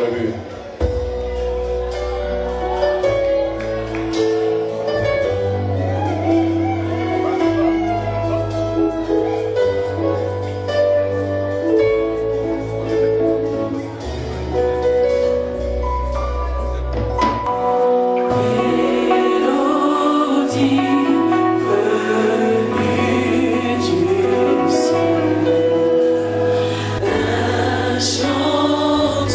Alléluia. Chant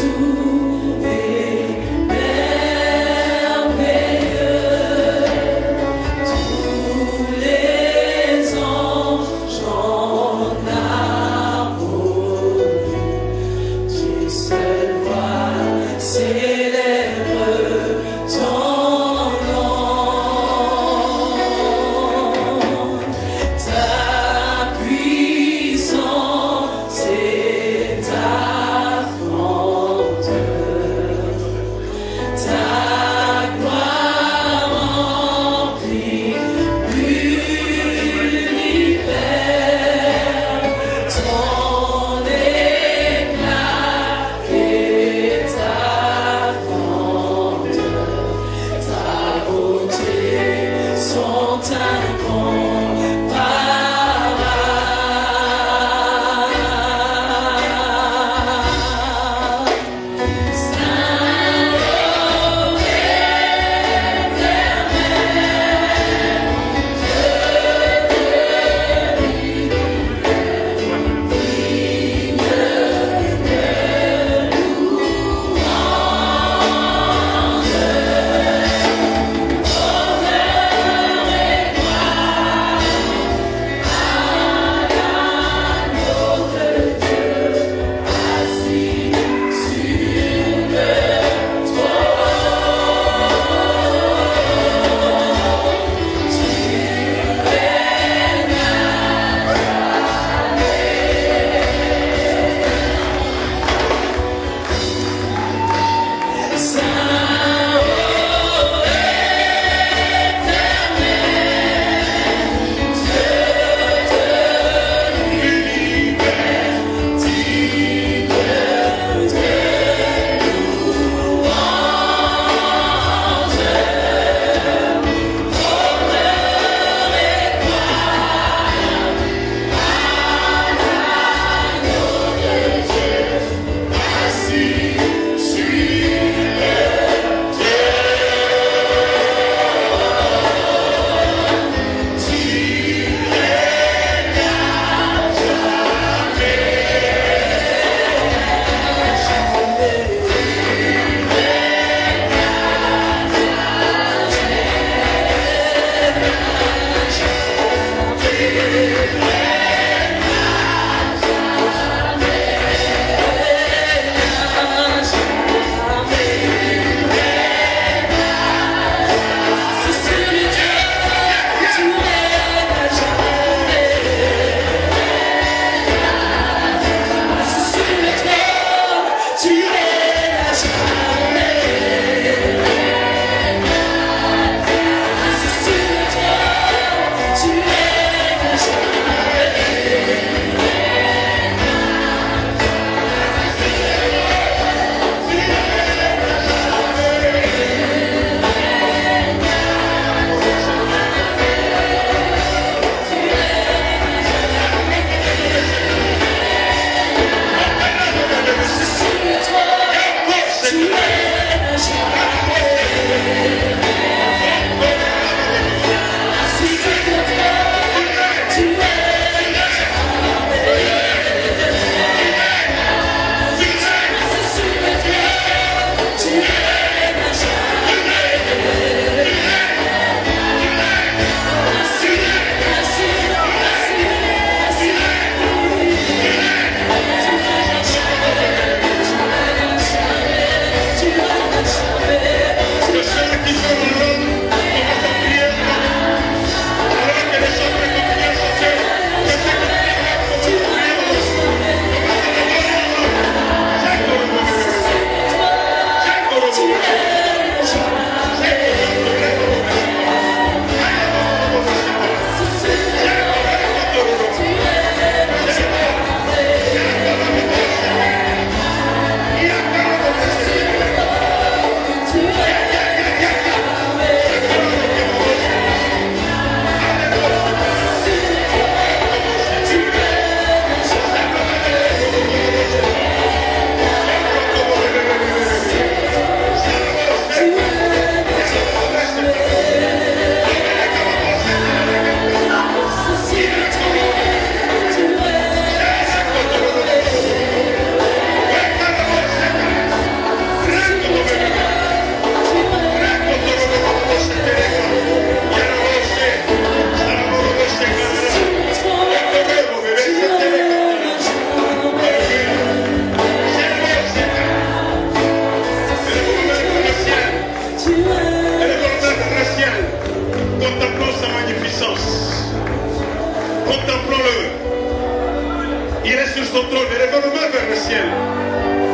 Il est sur son trône. Lève nos mains vers le ciel.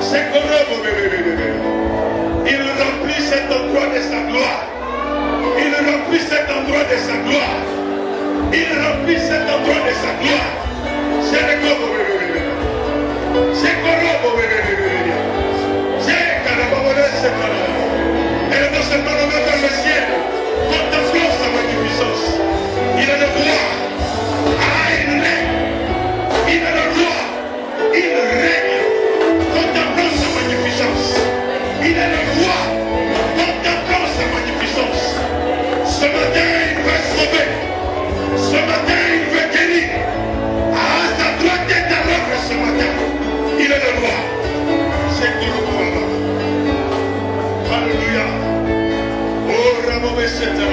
C'est correct, bébé. Il remplit cet endroit de sa gloire. Il remplit cet endroit de sa gloire. Il remplit cet endroit de sa gloire. C'est le corps, bébé. C'est correct, bébé. C'est carababole, c'est carababole. Et nous seulement nos mains vers le ciel. Contemplons sa magnificence. Il est le roi. Ah, il règne. Il est le roi. Il règne. Contemplons sa magnificence. Il est le roi. Contemplons sa magnificence. Ce matin, il veut sauver. Ce matin, il veut guérir. Ah, sa droite est à l'œuvre ce matin. Il est le roi. C'est tout le roi. Alléluia. Oh, Ramobé, c'est le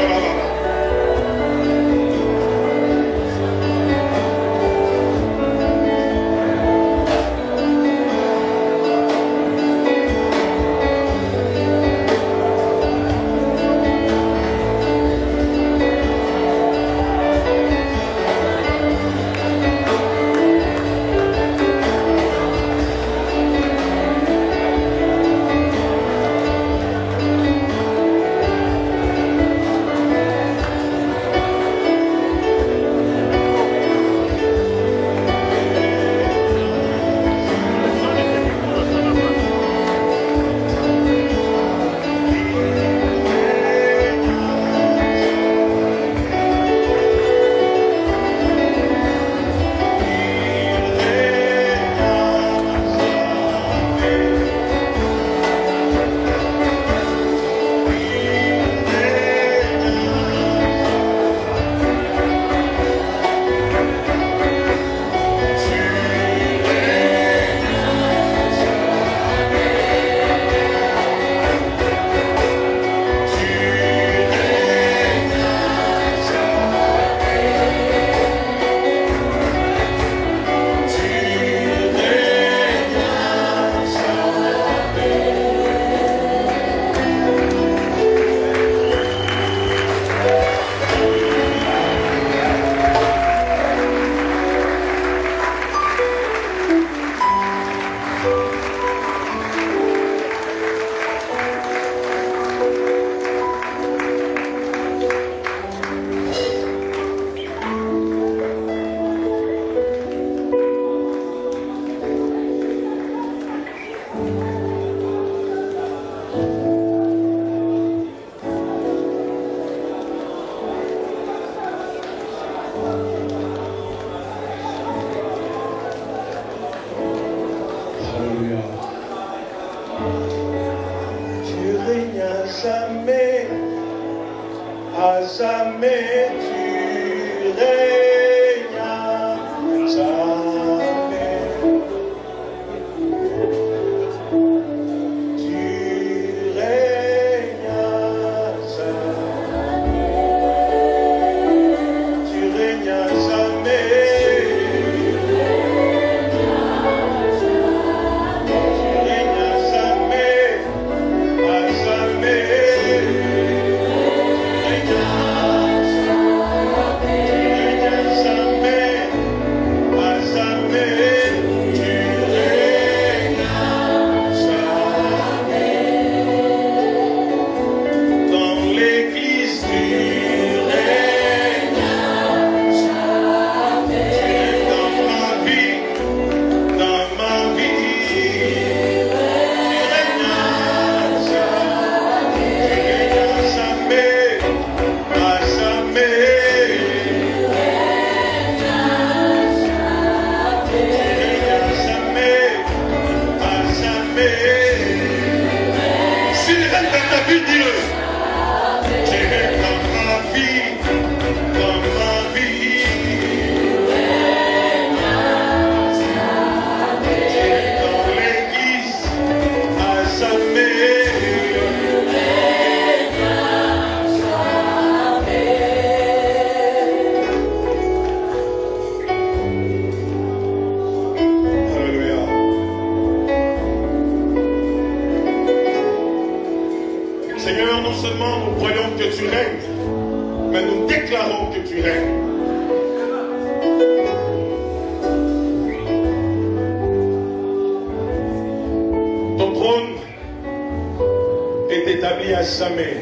établi à jamais.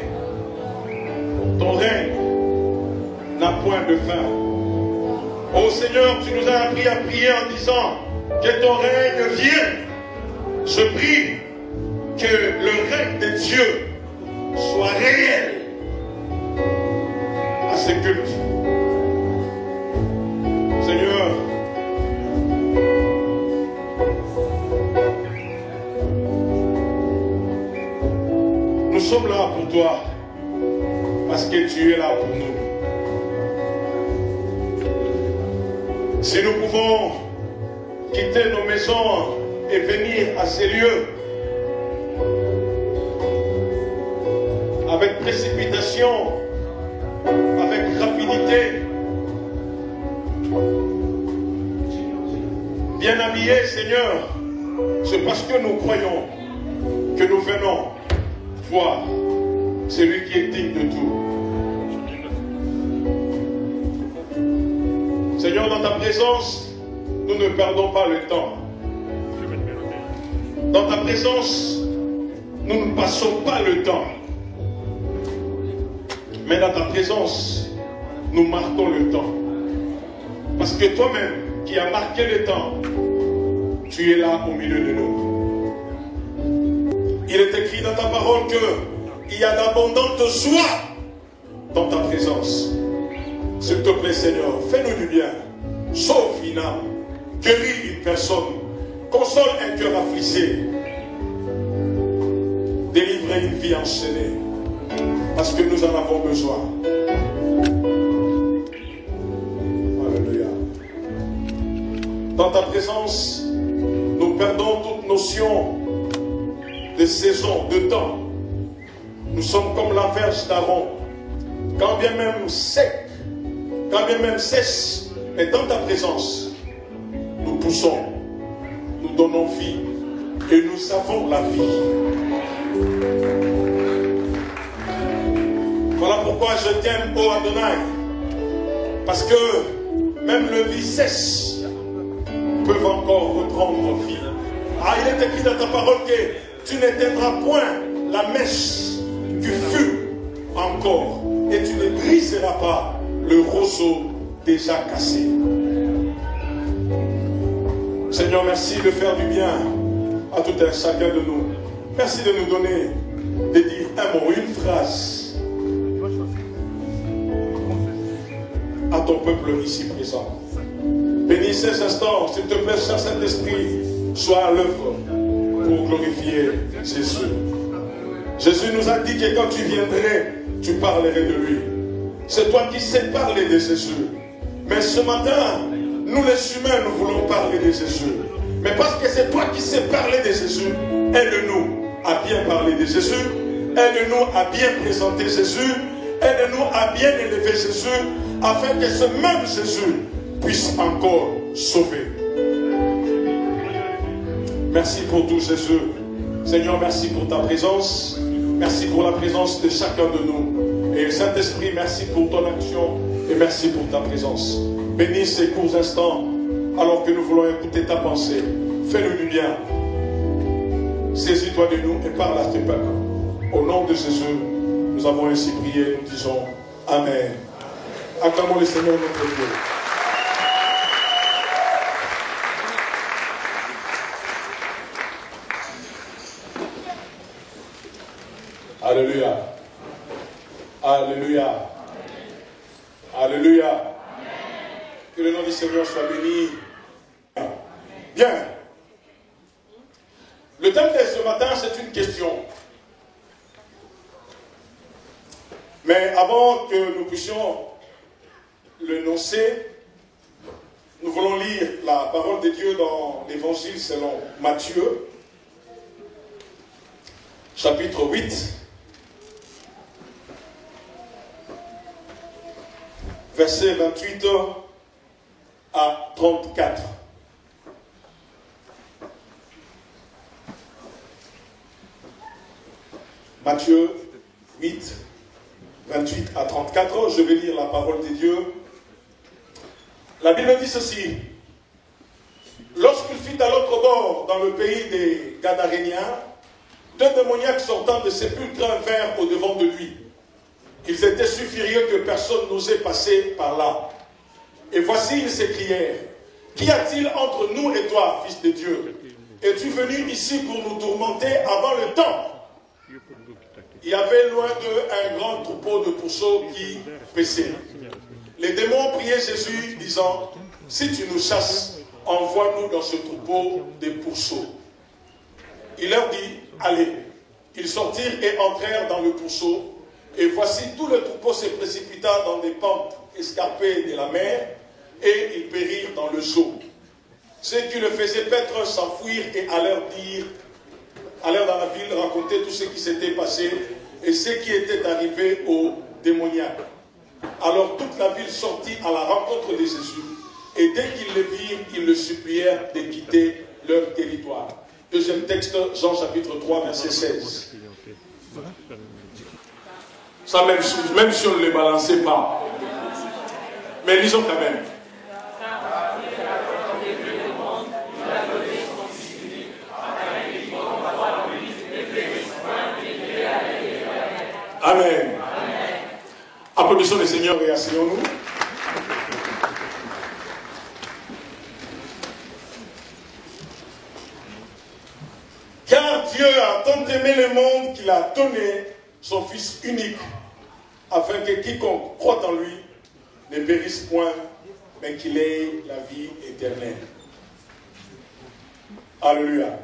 Ton règne n'a point de fin. Ô Seigneur, tu nous as appris à prier en disant que ton règne vienne. Je prie que le règne de Dieu soit réel à ces cultes. Seigneur, nous sommes là pour toi parce que tu es là pour nous. Si nous pouvons quitter nos maisons et venir à ces lieux avec précipitation, avec rapidité, bien habillés, Seigneur, c'est parce que nous croyons que nous venons voir celui qui est digne de tout. Seigneur, dans ta présence, nous ne perdons pas le temps. Dans ta présence, nous ne passons pas le temps. Mais dans ta présence, nous marquons le temps. Parce que toi-même, qui as marqué le temps, tu es là au milieu de nous. Il est écrit dans ta parole qu'il y a d'abondantes joies dans ta présence. S'il te plaît, Seigneur, fais-nous du bien. Sauve une âme, guéris une personne, console un cœur affligé, délivrer une vie enchaînée, parce que nous en avons besoin. Alléluia. Dans ta présence, nous perdons toute notion de saison, de temps. Nous sommes comme la verge d'Aaron, quand bien même sec, quand bien même sèche, mais dans ta présence, nous poussons, nous donnons vie et nous avons la vie. Voilà pourquoi je t'aime, ô Adonai, parce que même le vie sèche peuvent encore reprendre vie. Ah, il est écrit dans ta parole que tu n'éteindras point la mèche du feu encore et tu ne briseras pas le roseau déjà cassé. Seigneur, merci de faire du bien à tout un chacun de nous. Merci de nous donner, de dire un mot, une phrase à ton peuple ici présent. Bénis ces instants, s'il te plaît, cher Saint-Esprit, sois à l'œuvre pour glorifier Jésus. Jésus nous a dit que quand tu viendrais, tu parlerais de lui. C'est toi qui sais parler de Jésus. Mais ce matin, nous les humains, nous voulons parler de Jésus. Mais parce que c'est toi qui sais parler de Jésus, aide-nous à bien parler de Jésus. Aide-nous à bien présenter Jésus. Aide-nous à bien élever Jésus, afin que ce même Jésus puisse encore sauver. Merci pour tout, Jésus. Seigneur, merci pour ta présence. Merci pour la présence de chacun de nous. Et Saint-Esprit, merci pour ton action et merci pour ta présence. Bénis ces courts instants alors que nous voulons écouter ta pensée. Fais-nous du bien. Saisis-toi de nous et parle à tes peuples. Au nom de Jésus, nous avons ainsi prié. Nous disons Amen. Acclamons le Seigneur notre Dieu. Alléluia. Alléluia. Alléluia. Que le nom du Seigneur soit béni. Bien. Le thème de ce matin, c'est une question. Mais avant que nous puissions l'énoncer, nous voulons lire la parole de Dieu dans l'évangile selon Matthieu, chapitre 8. Versets 28 à 34. Matthieu 8, 28 à 34. Je vais lire la parole de Dieu. La Bible dit ceci. Lorsqu'il fut à l'autre bord, dans le pays des Gadaréniens, deux démoniaques sortant des sépulcres vinrent au-devant de lui. Ils étaient si furieux que personne n'osait passer par là. Et voici, ils s'écrièrent, « Qu'y a-t-il entre nous et toi, fils de Dieu? Es-tu venu ici pour nous tourmenter avant le temps ?» Il y avait loin d'eux un grand troupeau de pourceaux qui paissaient. Les démons priaient Jésus, disant, « Si tu nous chasses, envoie-nous dans ce troupeau des pourceaux. » Il leur dit, « Allez. » Ils sortirent et entrèrent dans le pourceau, et voici tout le troupeau se précipita dans des pentes escarpées de la mer, et ils périrent dans le seau. Ceux qui le faisaient paître s'enfuirent et allèrent dans la ville raconter tout ce qui s'était passé et ce qui était arrivé aux démoniaques. Alors toute la ville sortit à la rencontre de Jésus, et dès qu'ils le virent, ils le supplièrent de quitter leur territoire. Deuxième texte, Jean chapitre 3, verset 16. Ça, même si on ne les balançait pas. Mais lisons quand même. Amen. Applaudissons le Seigneur et asseyons-nous. Car Dieu a tant aimé le monde qu'il a donné son Fils unique, afin que quiconque croit en lui ne périsse point, mais qu'il ait la vie éternelle. Alléluia.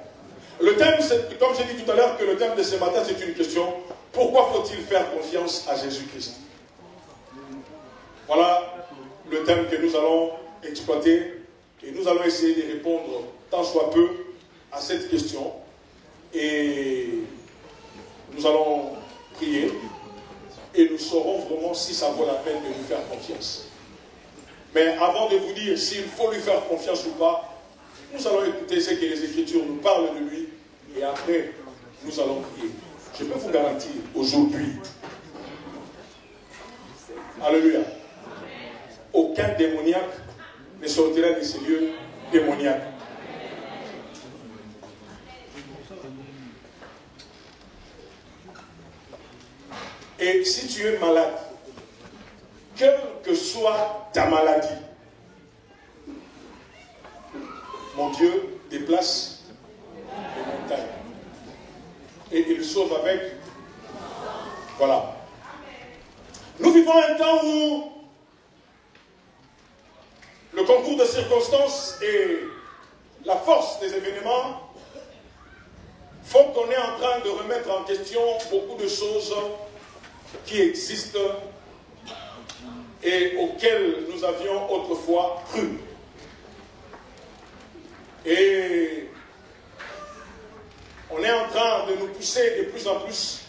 Le thème, comme j'ai dit tout à l'heure, que le thème de ce matin, c'est une question. Pourquoi faut-il faire confiance à Jésus-Christ? Voilà le thème que nous allons exploiter, et nous allons essayer de répondre tant soit peu à cette question. Et nous allons prier, et nous saurons vraiment si ça vaut la peine de lui faire confiance. Mais avant de vous dire s'il faut lui faire confiance ou pas, nous allons écouter ce que les Écritures nous parlent de lui, et après, nous allons prier. Je peux vous garantir, aujourd'hui, alléluia, aucun démoniaque ne sortira de ces lieux démoniaques. Et si tu es malade, quelle que soit ta maladie, mon Dieu déplace les montagnes. Et il sauve avec. Voilà. Nous vivons un temps où le concours de circonstances et la force des événements font qu'on est en train de remettre en question beaucoup de choses qui existent et auxquelles nous avions autrefois cru. Et on est en train de nous pousser de plus en plus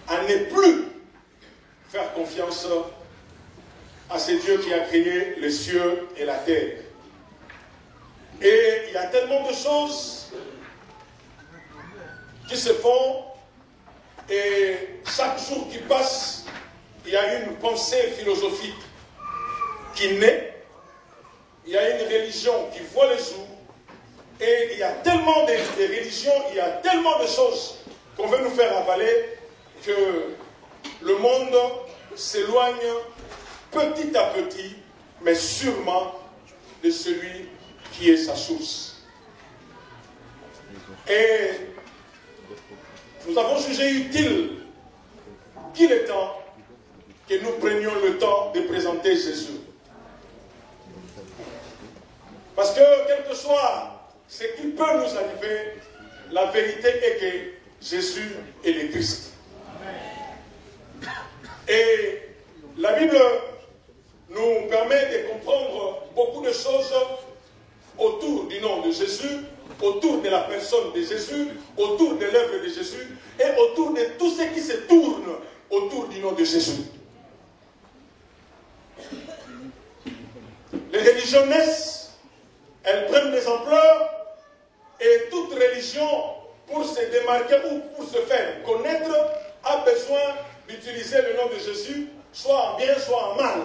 à ne plus faire confiance à ce Dieu qui a créé les cieux et la terre. Et il y a tellement de choses qui se font, et chaque jour qui passe, il y a une pensée philosophique qui naît, il y a une religion qui voit le jour, et il y a tellement de religions, il y a tellement de choses qu'on veut nous faire avaler que le monde s'éloigne petit à petit, mais sûrement de celui qui est sa source. Et nous avons jugé utile qu'il est temps que nous prenions le temps de présenter Jésus. Parce que, quel que soit ce qui peut nous arriver, la vérité est que Jésus est le Christ. Et la Bible nous permet de comprendre beaucoup de choses autour du nom de Jésus, autour de la personne de Jésus, autour de l'œuvre de Jésus et autour de tout ce qui se tourne autour du nom de Jésus. Les religions naissent, elles prennent des ampleurs, et toute religion, pour se démarquer ou pour se faire connaître, a besoin d'utiliser le nom de Jésus, soit en bien, soit en mal,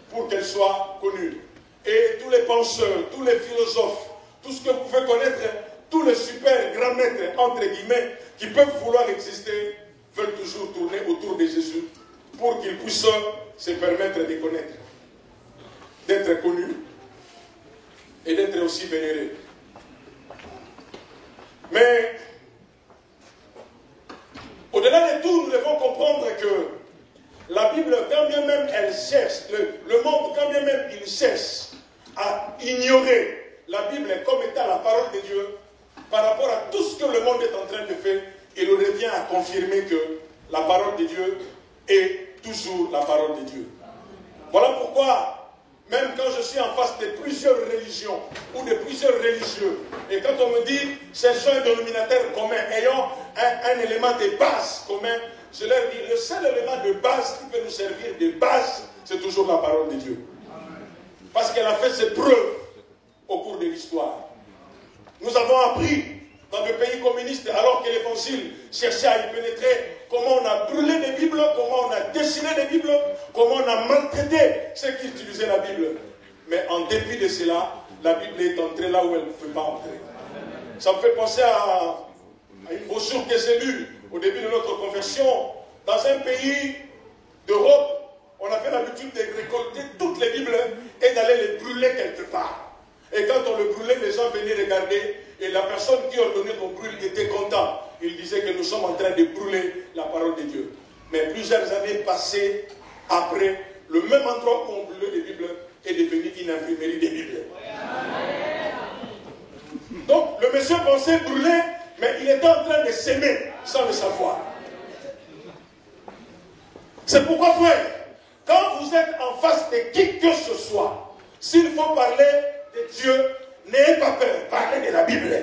pour qu'elle soit connue. Et tous les penseurs, tous les philosophes, tout ce que vous pouvez connaître, tous les super grands maîtres, entre guillemets, qui peuvent vouloir exister, veulent toujours tourner autour de Jésus pour qu'ils puissent se permettre de connaître, d'être connus et d'être aussi vénérés. Mais, au-delà de tout, nous devons comprendre que la Bible, quand bien même elle cherche, le monde, quand bien même il cherche à ignorer la Bible comme étant la parole de Dieu, par rapport à tout ce que le monde est en train de faire, il revient à confirmer que la parole de Dieu est toujours la parole de Dieu. Voilà pourquoi, même quand je suis en face de plusieurs religions ou de plusieurs religieux, et quand on me dit cherchons un dénominateur commun, ayant un élément de base commun, je leur dis le seul élément de base qui peut nous servir de base, c'est toujours la parole de Dieu. Parce qu'elle a fait ses preuves au cours de l'histoire. Nous avons appris dans le pays communiste, alors que l'évangile cherchait à y pénétrer, comment on a brûlé des Bibles, comment on a dessiné des Bibles, comment on a maltraité ceux qui utilisaient la Bible. Mais en dépit de cela, la Bible est entrée là où elle ne pouvait pas entrer. Ça me fait penser à une brochure que j'ai lue au début de notre conversion. Dans un pays d'Europe, on avait l'habitude de récolter toutes les Bibles et d'aller les brûler quelque part. Et quand on le brûlait, les gens venaient regarder et la personne qui ordonnait qu'on brûle était content. Il disait que nous sommes en train de brûler la parole de Dieu. Mais plusieurs années passées après, le même endroit où on brûlait les Bibles est devenu une imprimerie des Bibles. Donc le monsieur pensait brûler, mais il était en train de s'aimer sans le savoir. C'est pourquoi, frère, quand vous êtes en face de qui que ce soit, s'il faut parler de Dieu, n'ayez pas peur, parlez de la Bible.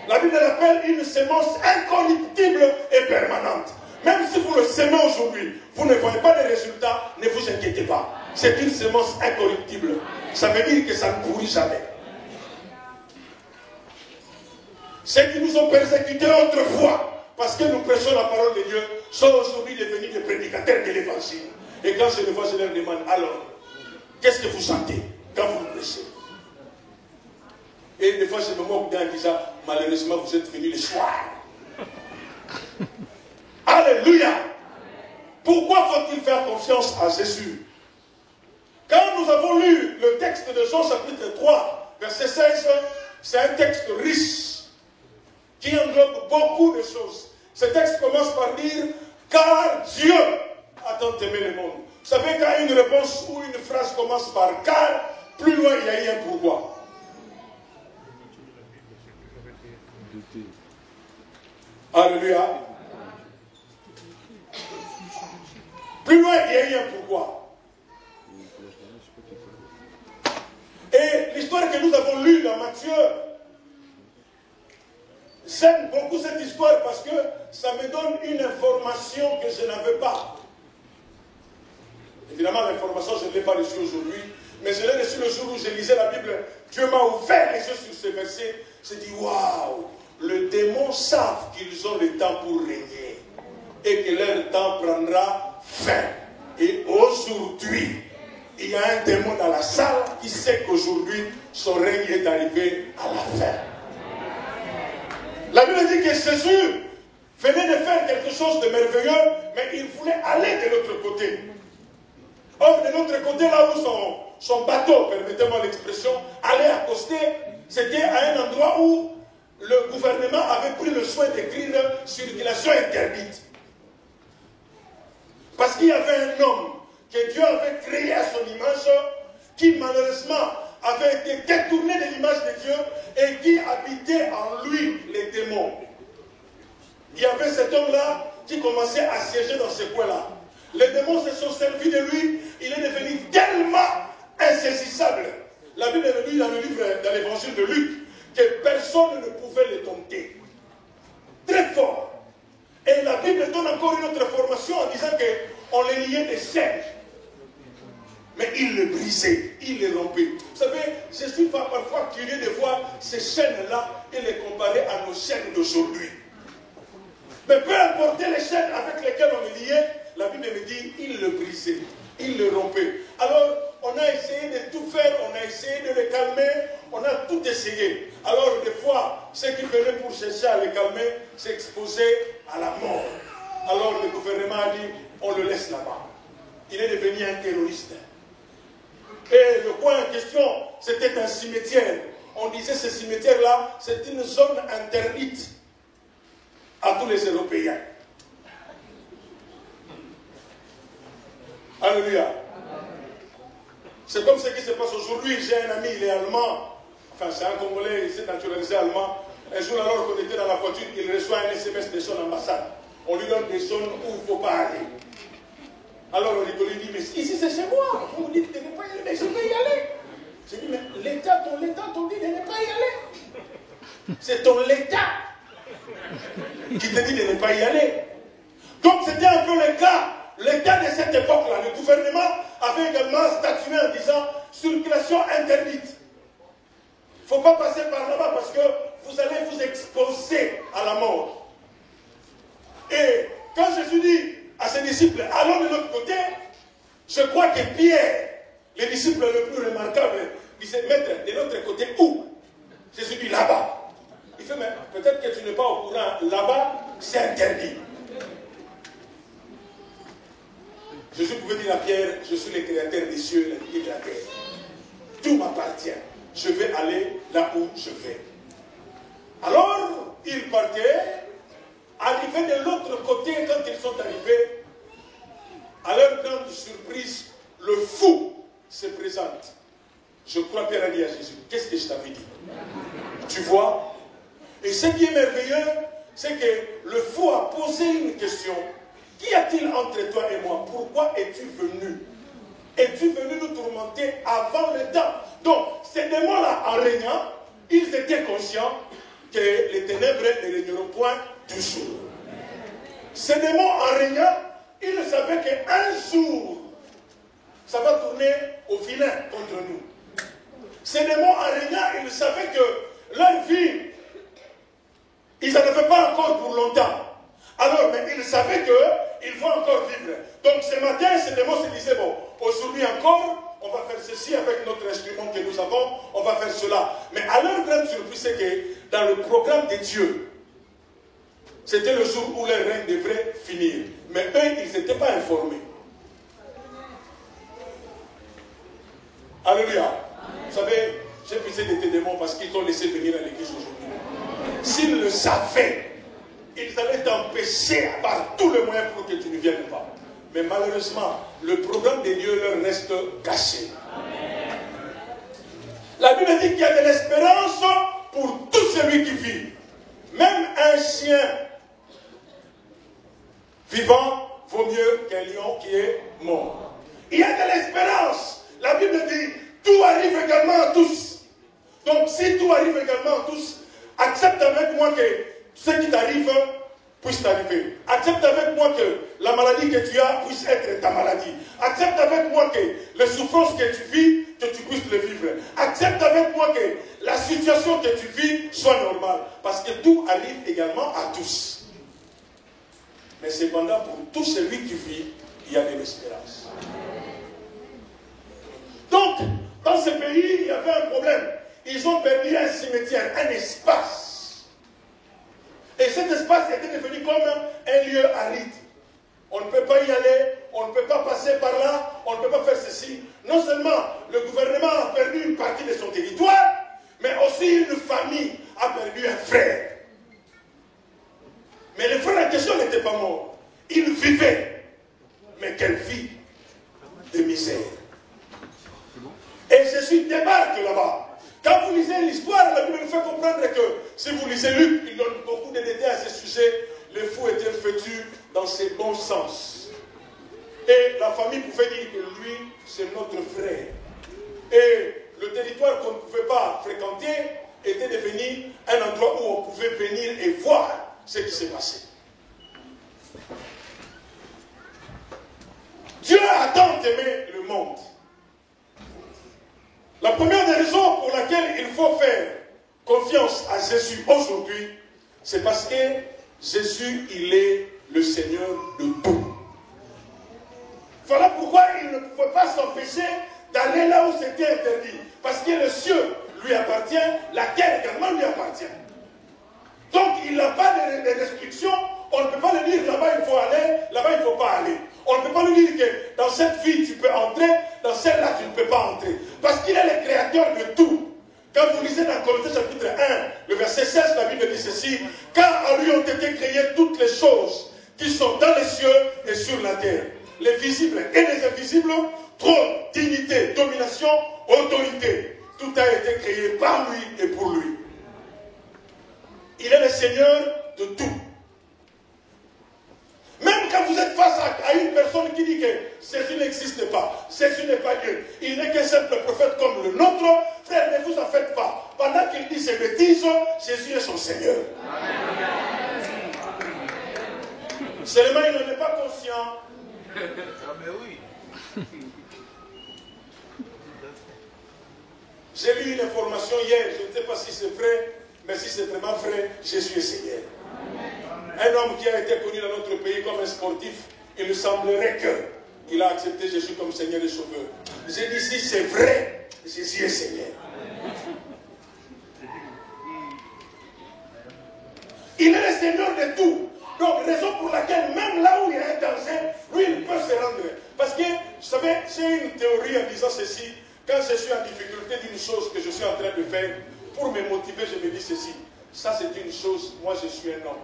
La Bible l'appelle une semence incorruptible et permanente. Même si vous le semez aujourd'hui, vous ne voyez pas de résultats, ne vous inquiétez pas. C'est une semence incorruptible. Ça veut dire que ça ne pourrit jamais. Ceux qui nous ont persécutés autrefois, parce que nous prêchons la parole de Dieu, sont aujourd'hui devenus des prédicateurs de l'évangile. Et quand je les vois, je leur demande, alors, qu'est-ce que vous sentez quand vous le prêchez? Et des fois, je me moque en disant, malheureusement, vous êtes venus le soir. Alléluia. Pourquoi faut-il faire confiance à Jésus? Quand nous avons lu le texte de Jean chapitre 3, verset 16, c'est un texte riche qui englobe beaucoup de choses. Ce texte commence par dire, car Dieu a tant aimé le monde. Vous savez, quand une réponse ou une phrase commence par car, plus loin il y a eu un pourquoi. Alléluia. Plus loin, il y a eu un pourquoi. Et l'histoire que nous avons lue dans Matthieu, j'aime beaucoup cette histoire parce que ça me donne une information que je n'avais pas. Évidemment, l'information, je ne l'ai pas reçue aujourd'hui, mais je l'ai reçue le jour où je lisais la Bible. Dieu m'a ouvert les yeux sur ce verset. J'ai dit, waouh! Les démons savent qu'ils ont le temps pour régner et que leur temps prendra fin. Et aujourd'hui, il y a un démon dans la salle qui sait qu'aujourd'hui, son règne est arrivé à la fin. La Bible dit que Jésus venait de faire quelque chose de merveilleux, mais il voulait aller de l'autre côté. Or, de l'autre côté, là où son bateau, permettez-moi l'expression, allait accoster, c'était à un endroit où le gouvernement avait pris le soin d'écrire circulation interdite. Parce qu'il y avait un homme que Dieu avait créé à son image, qui malheureusement avait été détourné de l'image de Dieu et qui habitait en lui les démons. Il y avait cet homme-là qui commençait à siéger dans ce coin-là. Les démons se sont servis de lui, il est devenu tellement insaisissable. La Bible le dit dans l'évangile de Luc, que personne ne pouvait le dompter. Très fort. Et la Bible donne encore une autre information en disant qu'on les liait des chaînes. Mais il le brisait, il les rompait. Vous savez, je suis parfois curieux de voir ces chaînes-là et les comparer à nos chaînes d'aujourd'hui. Mais peu importe les chaînes avec lesquelles on les liait, la Bible me dit, il le brisait, il le rompait. Alors, on a essayé de tout faire, on a essayé de le calmer, on a tout essayé. Alors, des fois, fois, ceux qui venaient pour chercher à les calmer s'exposaient à la mort. Alors le gouvernement a dit, on le laisse là-bas. Il est devenu un terroriste. Et le coin en question, c'était un cimetière. On disait ce cimetière-là, c'est une zone interdite à tous les Européens. Alléluia. C'est comme ce qui se passe aujourd'hui. J'ai un ami, il est allemand. Enfin, c'est un Congolais, il s'est naturalisé allemand. Un jour, alors qu'on était dans la voiture, il reçoit un SMS de son ambassade. On lui donne des zones où il ne faut pas aller. Alors on rigole, il dit, mais ici c'est chez moi. Vous me dites de ne pas y aller, mais je vais y aller. J'ai dit, mais l'État t'ont dit de ne pas y aller. C'est ton l'État qui te dit de ne pas y aller. Donc c'était un peu le cas. L'État de cette époque-là, le gouvernement avait également statué en disant circulation interdite. Il ne faut pas passer par là-bas parce que vous allez vous exposer à la mort. Et quand Jésus dit à ses disciples, allons de l'autre côté, je crois que Pierre, le disciple le plus remarquable, disait, maître, de l'autre côté où? Jésus dit là-bas. Il fait, mais peut-être que tu n'es pas au courant, là-bas, c'est interdit. Jésus pouvait dire à Pierre, je suis le créateur des cieux et de la terre. Tout m'appartient. Je vais aller là où je vais. Alors, ils partaient. Arrivés de l'autre côté, quand ils sont arrivés, à leur grande surprise, le fou se présente. Je crois Pierre a dit à Jésus, qu'est-ce que je t'avais dit? Tu vois? Et ce qui est merveilleux, c'est que le fou a posé une question. Qu'y a-t-il entre toi et moi? Pourquoi es-tu venu? Es-tu venu nous tourmenter avant le temps? Donc, ces démons-là, en régnant, ils étaient conscients que les ténèbres ne régneront point toujours. Ces démons, en régnant, ils savaient qu'un jour, ça va tourner au vilain contre nous. Ces démons, en régnant, ils savaient que leur vie, ils n'en avaient pas encore pour longtemps. Alors, mais ils savaient qu'ils vont encore vivre. Donc, ce matin, ces démons se disaient, bon, aujourd'hui encore, on va faire ceci avec notre instrument que nous avons, on va faire cela. Mais à leur grande surprise, c'est que dans le programme de Dieu, c'était le jour où leur règne devrait finir. Mais eux, ils n'étaient pas informés. Alléluia. Vous savez, j'ai pissé des démons parce qu'ils t'ont laissé venir à l'église aujourd'hui. S'ils le savaient, ils allaient t'empêcher par tous les moyens pour que tu ne viennes pas. Mais malheureusement, le programme de Dieu leur reste caché. La Bible dit qu'il y a de l'espérance pour tout celui qui vit. Même un chien vivant vaut mieux qu'un lion qui est mort. Il y a de l'espérance. La Bible dit, tout arrive également à tous. Donc si tout arrive également à tous, accepte avec moi que ce qui t'arrive puisse t'arriver. Accepte avec moi que la maladie que tu as puisse être ta maladie. Accepte avec moi que les souffrances que tu vis, que tu puisses les vivre. Accepte avec moi que la situation que tu vis soit normale. Parce que tout arrive également à tous. Mais cependant, pour tout celui qui vit, il y a de l'espérance. Donc, dans ce pays, il y avait un problème. Ils ont perdu un cimetière, un espace. Et cet espace était devenu comme un lieu aride. On ne peut pas y aller, on ne peut pas passer par là, on ne peut pas faire ceci. Non seulement le gouvernement a perdu une partie de son territoire, mais aussi une famille a perdu un frère. Mais le frère en question n'était pas mort. Il vivait. Mais quelle vie de misère. Et Jésus débarque là-bas. Quand vous lisez l'histoire, la Bible nous fait comprendre que si vous lisez Luc, il donne beaucoup de détails à ce sujet. Le fou était vêtu dans ses bons sens. Et la famille pouvait dire que lui, c'est notre frère. Et le territoire qu'on ne pouvait pas fréquenter était devenu un endroit où on pouvait venir et voir ce qui s'est passé. Dieu a tant aimé le monde. La première des raisons pour laquelle il faut faire confiance à Jésus aujourd'hui, c'est parce que Jésus, il est le Seigneur de tout. Voilà pourquoi il ne pouvait pas s'empêcher d'aller là où c'était interdit. Parce que le ciel lui appartient, la terre également lui appartient. cette vie, tu peux entrer, dans celle-là, tu ne peux pas entrer. Parce qu'il est le créateur de tout. Quand vous lisez dans Colossiens chapitre 1, le verset 16, la Bible dit ceci, car en lui ont été créées toutes les choses qui sont dans les cieux et sur la terre, les visibles et les invisibles, trône, dignité, domination, autorité. Tout a été créé par lui et pour lui. Il est le Seigneur de tout. Même quand vous êtes face à une personne qui dit que ceci n'existe pas, ceci n'est pas Dieu, il n'est qu'un simple prophète comme le nôtre, frère, ne vous en faites pas. Pendant qu'il dit ces bêtises, Jésus est son Seigneur. Seulement il n'en est pas conscient. Mais oui. J'ai lu une information hier, je ne sais pas si c'est vrai, mais si c'est vraiment vrai, Jésus est Seigneur. Un homme qui a été connu dans notre pays comme un sportif, il me semblerait qu'il a accepté Jésus comme Seigneur et Sauveur. J'ai dit, si c'est vrai, Jésus est Seigneur. Il est le Seigneur de tout. Donc, raison pour laquelle, même là où il y a un danger, lui, il peut se rendre. Parce que, vous savez, j'ai une théorie en disant ceci. Quand je suis en difficulté d'une chose que je suis en train de faire, pour me motiver, je me dis ceci. Ça, c'est une chose, moi, je suis un homme.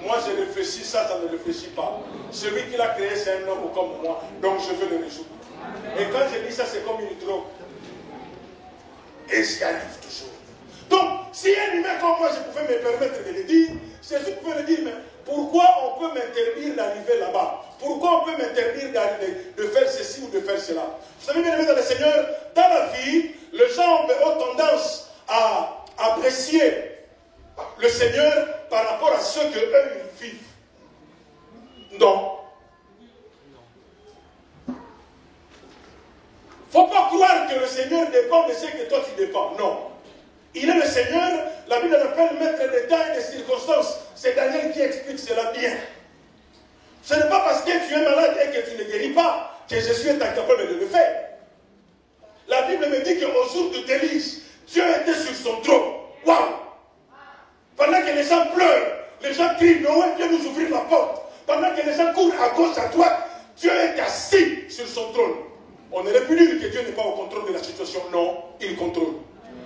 Moi, je réfléchis, ça ne réfléchit pas. Celui qui l'a créé, c'est un homme comme moi, donc je veux le résoudre. Et quand je dis ça, c'est comme une drogue. Et j'y arrive toujours. Donc, si un humain comme moi, je pouvais me permettre de le dire, Jésus pouvait le dire, mais pourquoi on peut m'interdire d'arriver là-bas? Pourquoi on peut m'interdire de faire ceci ou de faire cela? Vous savez, bien aimé dans le Seigneur, dans la vie, les gens ont tendance à apprécier le Seigneur par rapport à ce qu'eux ils vivent. Non. Il ne faut pas croire que le Seigneur dépend de ce que toi tu dépends. Non. Il est le Seigneur, la Bible l'appelle maître des temps et des circonstances. C'est Daniel qui explique cela bien. Ce n'est pas parce que tu es malade et que tu ne guéris pas que Jésus est incapable de le faire. La Bible me dit qu'au jour de délice, Dieu était sur son trône. Waouh! Pendant que les gens pleurent, les gens crient, Noé, viens nous ouvrir la porte. Pendant que les gens courent à gauche, à droite, Dieu est assis sur son trône. On aurait pu dire que Dieu n'est pas au contrôle de la situation. Non, il contrôle.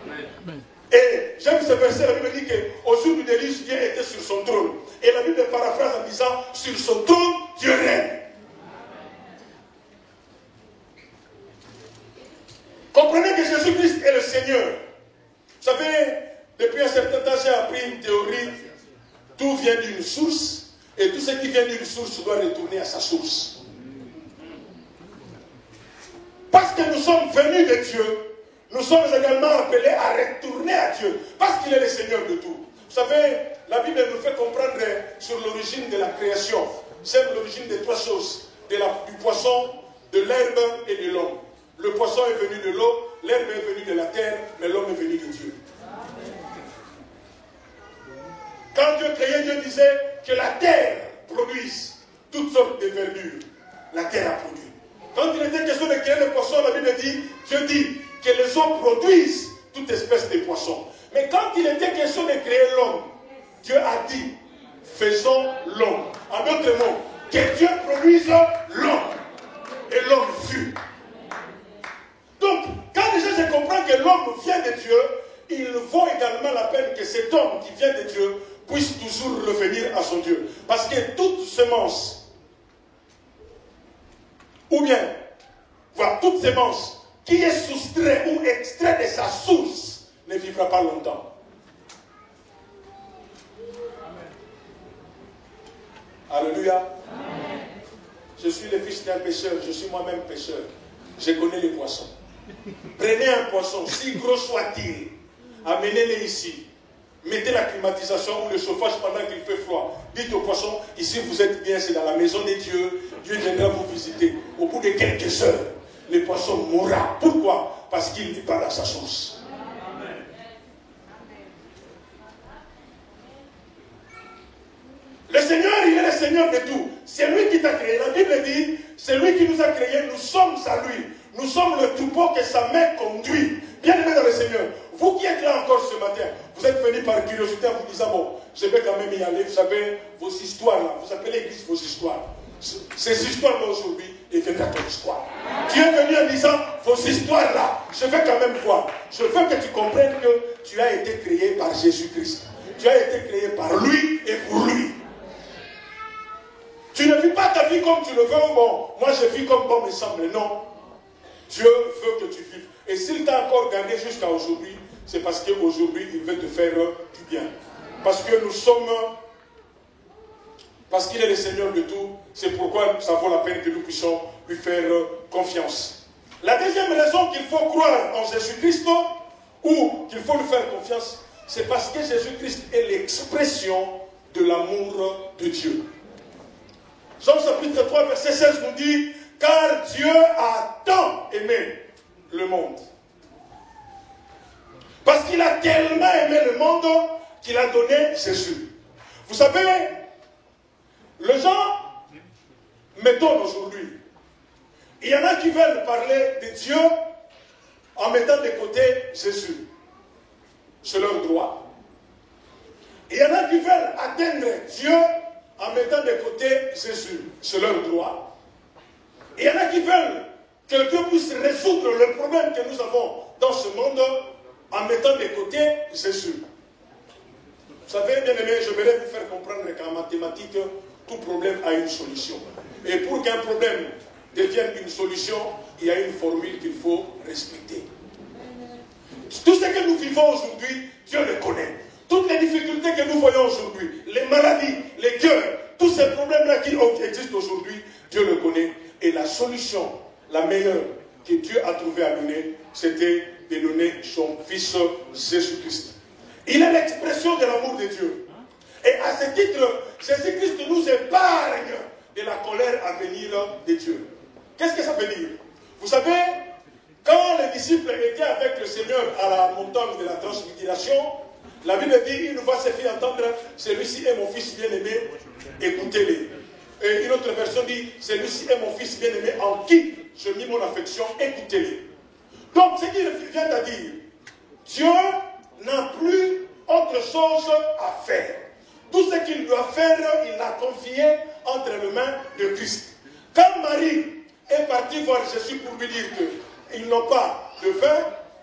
Amen. Et j'aime ce verset, la Bible dit qu'au jour du délice, Dieu était sur son trône. Et la Bible paraphrase en disant, sur son trône, Dieu règne. Comprenez que Jésus-Christ est le Seigneur. Vous savez, depuis un certain temps, j'ai appris une théorie. Tout vient d'une source, et tout ce qui vient d'une source doit retourner à sa source. Parce que nous sommes venus de Dieu, nous sommes également appelés à retourner à Dieu, parce qu'il est le Seigneur de tout. Vous savez, la Bible nous fait comprendre sur l'origine de la création. C'est l'origine de trois choses, du poisson, de l'herbe et de l'homme. Le poisson est venu de l'eau, l'herbe est venue de la terre, mais l'homme est venu de Dieu. Quand Dieu créait, Dieu disait que la terre produise toutes sortes de verdures. La terre a produit. Quand il était question de créer le poisson, la Bible dit, Dieu dit que les eaux produisent toute espèce de poissons. Mais quand il était question de créer l'homme, Dieu a dit, faisons l'homme. En d'autres mots, que Dieu produise l'homme. Et l'homme fut. Donc, quand déjà je comprends que l'homme vient de Dieu, il vaut également la peine que cet homme qui vient de Dieu puisse toujours revenir à son Dieu. Parce que toute semence, ou bien, voilà, toute semence qui est soustrait ou extrait de sa source, ne vivra pas longtemps. Alléluia. Amen. Je suis le fils d'un pêcheur, je suis moi-même pêcheur. Je connais les poissons. Prenez un poisson, si gros soit-il, amenez-le ici. Mettez la climatisation ou le chauffage pendant qu'il fait froid. Dites au poisson, ici vous êtes bien, c'est dans la maison de Dieu. Dieu viendra vous visiter. Au bout de quelques heures, le poisson mourra. Pourquoi? Parce qu'il n'est pas dans sa source. Amen. Le Seigneur, il est le Seigneur de tout. C'est lui qui t'a créé. La Bible dit, c'est lui qui nous a créés. Nous sommes à lui. Nous sommes le troupeau que sa main conduit. Bien aimé dans le Seigneur. Vous qui êtes là encore ce matin, vous êtes venus par curiosité en vous disant, bon, je vais quand même y aller. Vous savez, vos histoires là, vous appelez l'église vos histoires. Ces histoires là aujourd'hui, et viendra ton histoire. Tu es venu en disant, vos histoires-là, je veux quand même voir. Je veux que tu comprennes que tu as été créé par Jésus-Christ. Tu as été créé par lui et pour lui. Tu ne vis pas ta vie comme tu le veux. Bon, moi je vis comme bon me semble. Non. Dieu veut que tu vives. Et s'il t'a encore gardé jusqu'à aujourd'hui, c'est parce qu'aujourd'hui, il veut te faire du bien. Parce que nous sommes... Parce qu'il est le Seigneur de tout, c'est pourquoi ça vaut la peine que nous puissions lui faire confiance. La deuxième raison qu'il faut croire en Jésus-Christ, ou qu'il faut lui faire confiance, c'est parce que Jésus-Christ est l'expression de l'amour de Dieu. Jean chapitre 3, verset 16 nous dit, « Car Dieu a tant aimé le monde. » Parce qu'il a tellement aimé le monde qu'il a donné Jésus. Vous savez, les gens m'étonnent aujourd'hui. Il y en a qui veulent parler de Dieu en mettant de côté Jésus. C'est leur droit. Il y en a qui veulent atteindre Dieu en mettant de côté Jésus. C'est leur droit. Il y en a qui veulent que Dieu puisse résoudre le problème que nous avons dans ce monde en mettant de côté Jésus. Vous savez, bien aimé, je voudrais vous faire comprendre qu'en mathématiques, tout problème a une solution. Et pour qu'un problème devienne une solution, il y a une formule qu'il faut respecter. Tout ce que nous vivons aujourd'hui, Dieu le connaît. Toutes les difficultés que nous voyons aujourd'hui, les maladies, les guerres, tous ces problèmes-là qui existent aujourd'hui, Dieu le connaît. Et la solution, la meilleure que Dieu a trouvé à donner, c'était de donner son Fils Jésus-Christ. Il est l'expression de l'amour de Dieu. Et à ce titre, Jésus-Christ nous épargne de la colère à venir de Dieu. Qu'est-ce que ça veut dire? Vous savez, quand les disciples étaient avec le Seigneur à la montagne de la transfiguration, la Bible dit, une voix s'est fait entendre, celui-ci est mon fils bien-aimé, écoutez-le. Et une autre version dit, celui-ci est mon fils bien-aimé en qui je mis mon affection, écoutez-le. Donc, ce qu'il vient à dire, Dieu n'a plus autre chose à faire. Tout ce qu'il doit faire, il l'a confié entre les mains de Christ. Quand Marie est partie voir Jésus pour lui dire qu'ils n'ont pas de vin,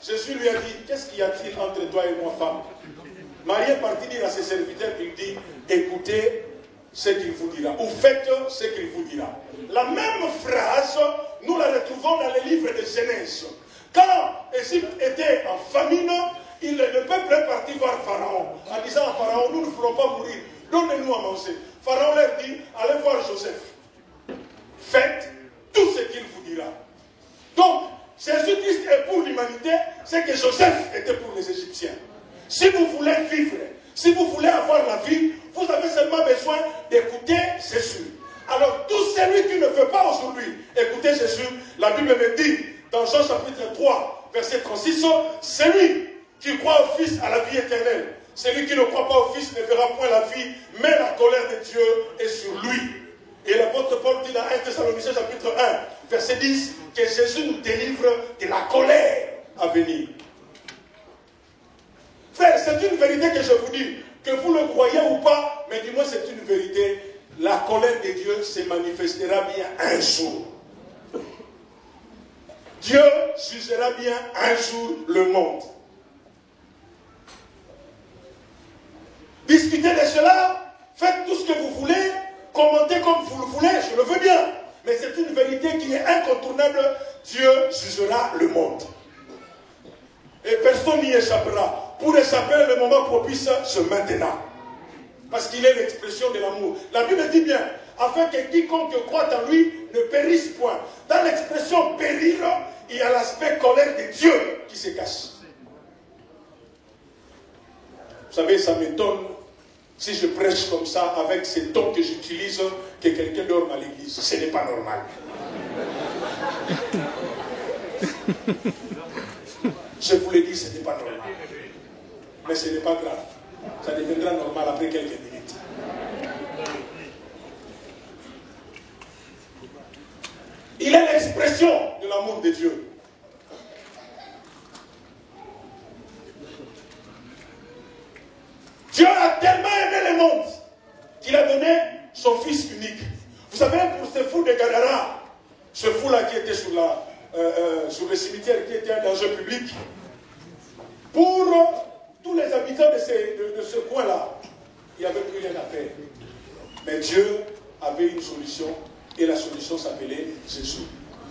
Jésus lui a dit, qu'est-ce qu'il y a-t-il entre toi et moi, femme? Marie est partie dire à ses serviteurs, il dit, écoutez ce qu'il vous dira, ou faites ce qu'il vous dira. La même phrase, nous la retrouvons dans les livres de Genèse. Quand Égypte était en famine, le peuple est parti voir Pharaon, en disant à Pharaon, nous ne ferons pas mourir, donnez-nous à manger. Pharaon leur dit, allez voir Joseph. Faites tout ce qu'il vous dira. Donc, Jésus-Christ est pour l'humanité, c'est que Joseph était pour les Égyptiens. Si vous voulez vivre, si vous voulez avoir la vie, vous avez seulement besoin d'écouter Jésus. Alors, tout celui qui ne veut pas aujourd'hui écouter Jésus, la Bible me dit, dans Jean chapitre 3, verset 36, celui qui croit au Fils a la vie éternelle. Celui qui ne croit pas au Fils ne verra point la vie, mais la colère de Dieu est sur lui. Et l'apôtre Paul dit dans 1 Thessaloniciens chapitre 1, verset 10, que Jésus nous délivre de la colère à venir. Frère, c'est une vérité que je vous dis, que vous le croyez ou pas, mais du moins c'est une vérité. La colère de Dieu se manifestera bien un jour. Dieu jugera bien un jour le monde. Discutez de cela, faites tout ce que vous voulez, commentez comme vous le voulez, je le veux bien. Mais c'est une vérité qui est incontournable. Dieu jugera le monde. Et personne n'y échappera. Pour échapper, le moment propice, c'est maintenant. Parce qu'il est l'expression de l'amour. La Bible dit bien, afin que quiconque croit en lui ne périsse point. Dans l'expression périr, il y a l'aspect colère de Dieu qui se cache. Vous savez, ça m'étonne, si je prêche comme ça, avec ces tons que j'utilise, que quelqu'un dorme à l'église. Ce n'est pas normal. Je vous l'ai dit, ce n'est pas normal. Mais ce n'est pas grave. Ça deviendra normal après quelques minutes. Il est l'expression de l'amour de Dieu. Dieu a tellement aimé le monde qu'il a donné son Fils unique. Vous savez, pour ces fous de Gadara, Ce fou-là qui était sur le cimetière, qui était un danger public, pour tous les habitants de ce coin-là, il n'y avait plus rien à faire. Mais Dieu avait une solution, et la solution s'appelait Jésus.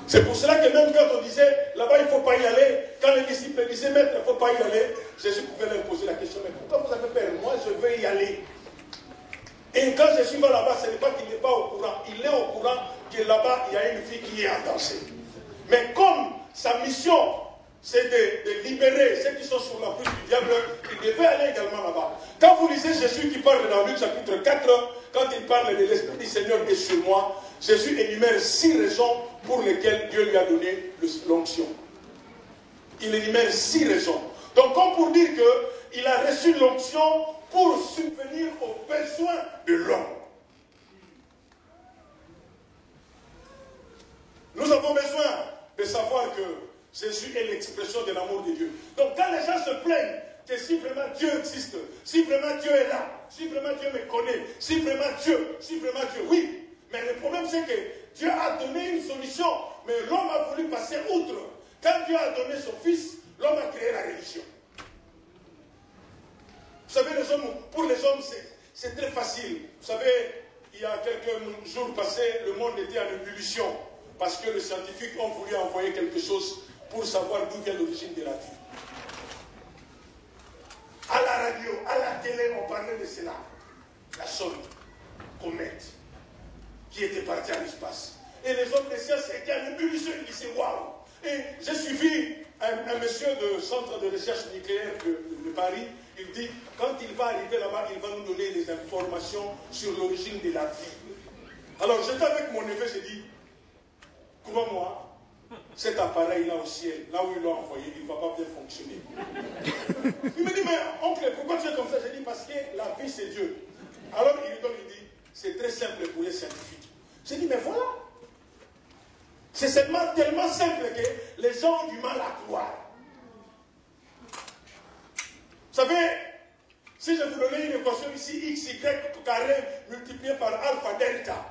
C'est pour cela que même quand on disait, là-bas il ne faut pas y aller, quand les disciples disaient, maître, il ne faut pas y aller, Jésus pouvait leur poser la question, mais pourquoi vous avez peur? Moi, je veux y aller. Et quand Jésus va là-bas, ce n'est pas qu'il n'est pas au courant, il est au courant que là-bas, il y a une fille qui est en danger. Mais comme sa mission, c'est de libérer ceux qui sont sur la prise du diable, il devait aller également là-bas. Quand vous lisez Jésus qui parle dans Luc chapitre 4, quand il parle de l'Esprit du Seigneur est sur moi, Jésus énumère 6 raisons pour lesquelles Dieu lui a donné l'onction. Il énumère 6 raisons. Donc comme pour dire qu'il a reçu l'onction pour subvenir aux besoins de l'homme. Nous avons besoin de savoir que Jésus est l'expression de l'amour de Dieu. Donc quand les gens se plaignent que si vraiment Dieu existe, si vraiment Dieu est là, si vraiment Dieu me connaît, si vraiment Dieu, oui. Mais le problème c'est que Dieu a donné une solution, mais l'homme a voulu passer outre. Quand Dieu a donné son fils, l'homme a créé la religion. Vous savez, pour les hommes, c'est très facile. Vous savez, il y a quelques jours passés, le monde était en ébullition parce que les scientifiques ont voulu envoyer quelque chose pour savoir d'où vient l'origine de la vie. À la radio, à la télé, on parlait de cela. La sonde, comète, qui était partie à l'espace. Et les hommes de sciences étaient en ébullition, ils disaient waouh. Et j'ai suivi un monsieur du centre de recherche nucléaire de Paris. Il dit, quand il va arriver là-bas, il va nous donner des informations sur l'origine de la vie. Alors j'étais avec mon neveu, j'ai dit, comment moi, cet appareil-là au ciel, là où il l'a envoyé, il ne va pas bien fonctionner. Il me dit, mais oncle, pourquoi tu es comme ça? J'ai dit, parce que la vie c'est Dieu. Alors il dit, c'est très simple pour les scientifiques. J'ai dit, mais voilà. C'est seulement tellement simple que les gens ont du mal à croire. Vous savez, si je vous donnais une équation ici, x, y carré multiplié par alpha delta,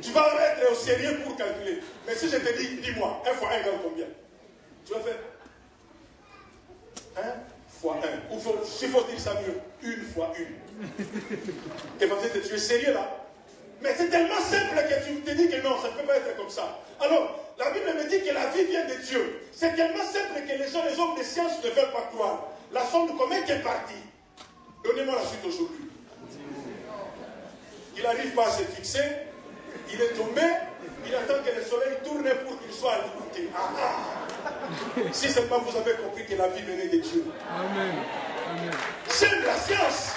tu vas être au sérieux pour calculer. Mais si je te dis, dis-moi, 1 fois 1 égale combien? Tu vas faire 1 fois 1. Ou s'il faut dire ça mieux, 1 fois 1. Évangile, tu es sérieux là? Mais c'est tellement simple que tu te dis que non, ça ne peut pas être comme ça. Alors, la Bible me dit que la vie vient de Dieu. C'est tellement simple que les hommes de science ne veulent pas croire. La sonde comète est partie. Donnez-moi la suite aujourd'hui. Il n'arrive pas à se fixer. Il est tombé. Il attend que le soleil tourne pour qu'il soit alimenté. Si seulement vous avez compris que la vie venait de Dieu. Amen. Amen. C'est la science.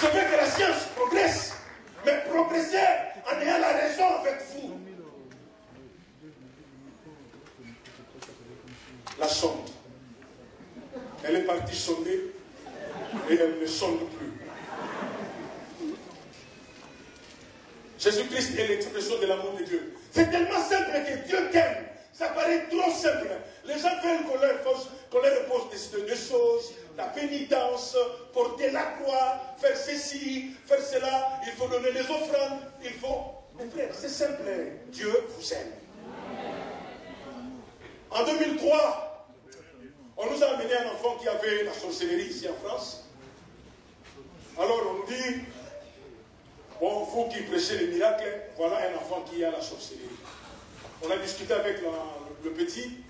Je veux que la science progresse. Mais progresser en ayant la raison avec vous. La sonde. Elle est partie sonder et elle ne sonde plus. Jésus-Christ est l'expression de l'amour de Dieu. C'est tellement simple que Dieu t'aime. Ça paraît trop simple. Les gens veulent qu'on leur repose des choses, la pénitence, porter la croix, faire ceci, faire cela. Il faut donner les offrandes. Il faut... Mes frères, c'est simple. Dieu vous aime. En 2003, on nous a amené un enfant qui avait la sorcellerie ici en France. Alors on nous dit, bon, vous qui prêchez les miracles, voilà un enfant qui a la sorcellerie. On a discuté avec le petit.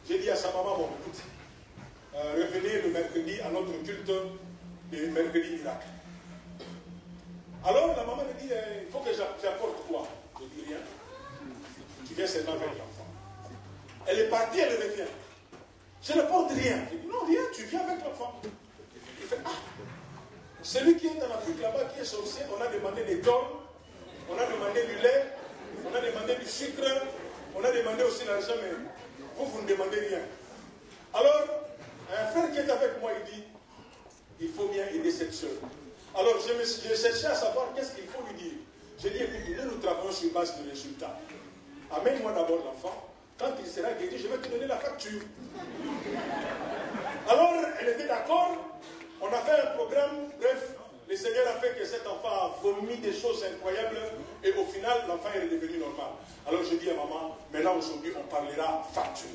J'ai dit à sa maman, bon, écoute, revenez le mercredi à notre culte de mercredi miracle. Alors la maman me dit, il faut que j'apporte quoi? Je dis rien. Tu viens seulement avec l'enfant. Elle est partie, elle revient. Je ne porte rien. Je dis, non, rien, tu viens avec l'enfant. Il fait, celui qui est dans l'Afrique là-bas, qui est sorcier, on a demandé des tonnes, on a demandé du lait, on a demandé du sucre, on a demandé aussi l'argent, mais vous ne demandez rien. Alors, un frère qui est avec moi, il dit, il faut bien aider cette soeur. Alors, j'ai cherché à savoir qu'est-ce qu'il faut lui dire. J'ai dit, écoute, nous travaillons sur base de résultats. Amène-moi d'abord l'enfant. Quand il sera guéri, je vais te donner la facture. Alors, elle était d'accord. On a fait un programme. Bref, le Seigneur a fait que cet enfant a vomi des choses incroyables et au final, l'enfant est devenu normal. Alors je dis à maman, maintenant aujourd'hui, on parlera facture.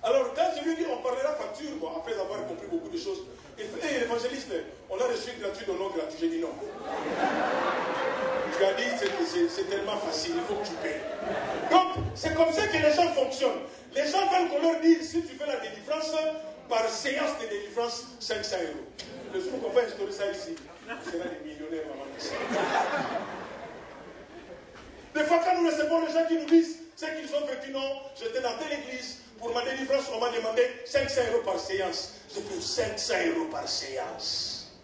Alors quand je lui dis on parlera facture, bon, après avoir compris beaucoup de choses, il fait, hey, l'évangéliste, on a reçu gratuit ou non gratuit. J'ai dit non. Tu as dit c'est tellement facile, il faut que tu payes. Donc c'est comme ça que les gens fonctionnent. Les gens veulent qu'on leur dise si tu fais la délivrance, par séance de délivrance, 500 €. Le jour qu'on va instaurer ça ici, tu seras des millionnaires maman. Des fois quand nous recevons les gens qui nous disent ce qu'ils ont vécu, non, j'étais dans telle église, pour ma délivrance, on m'a demandé 500 € par séance. Je fais 500 € par séance.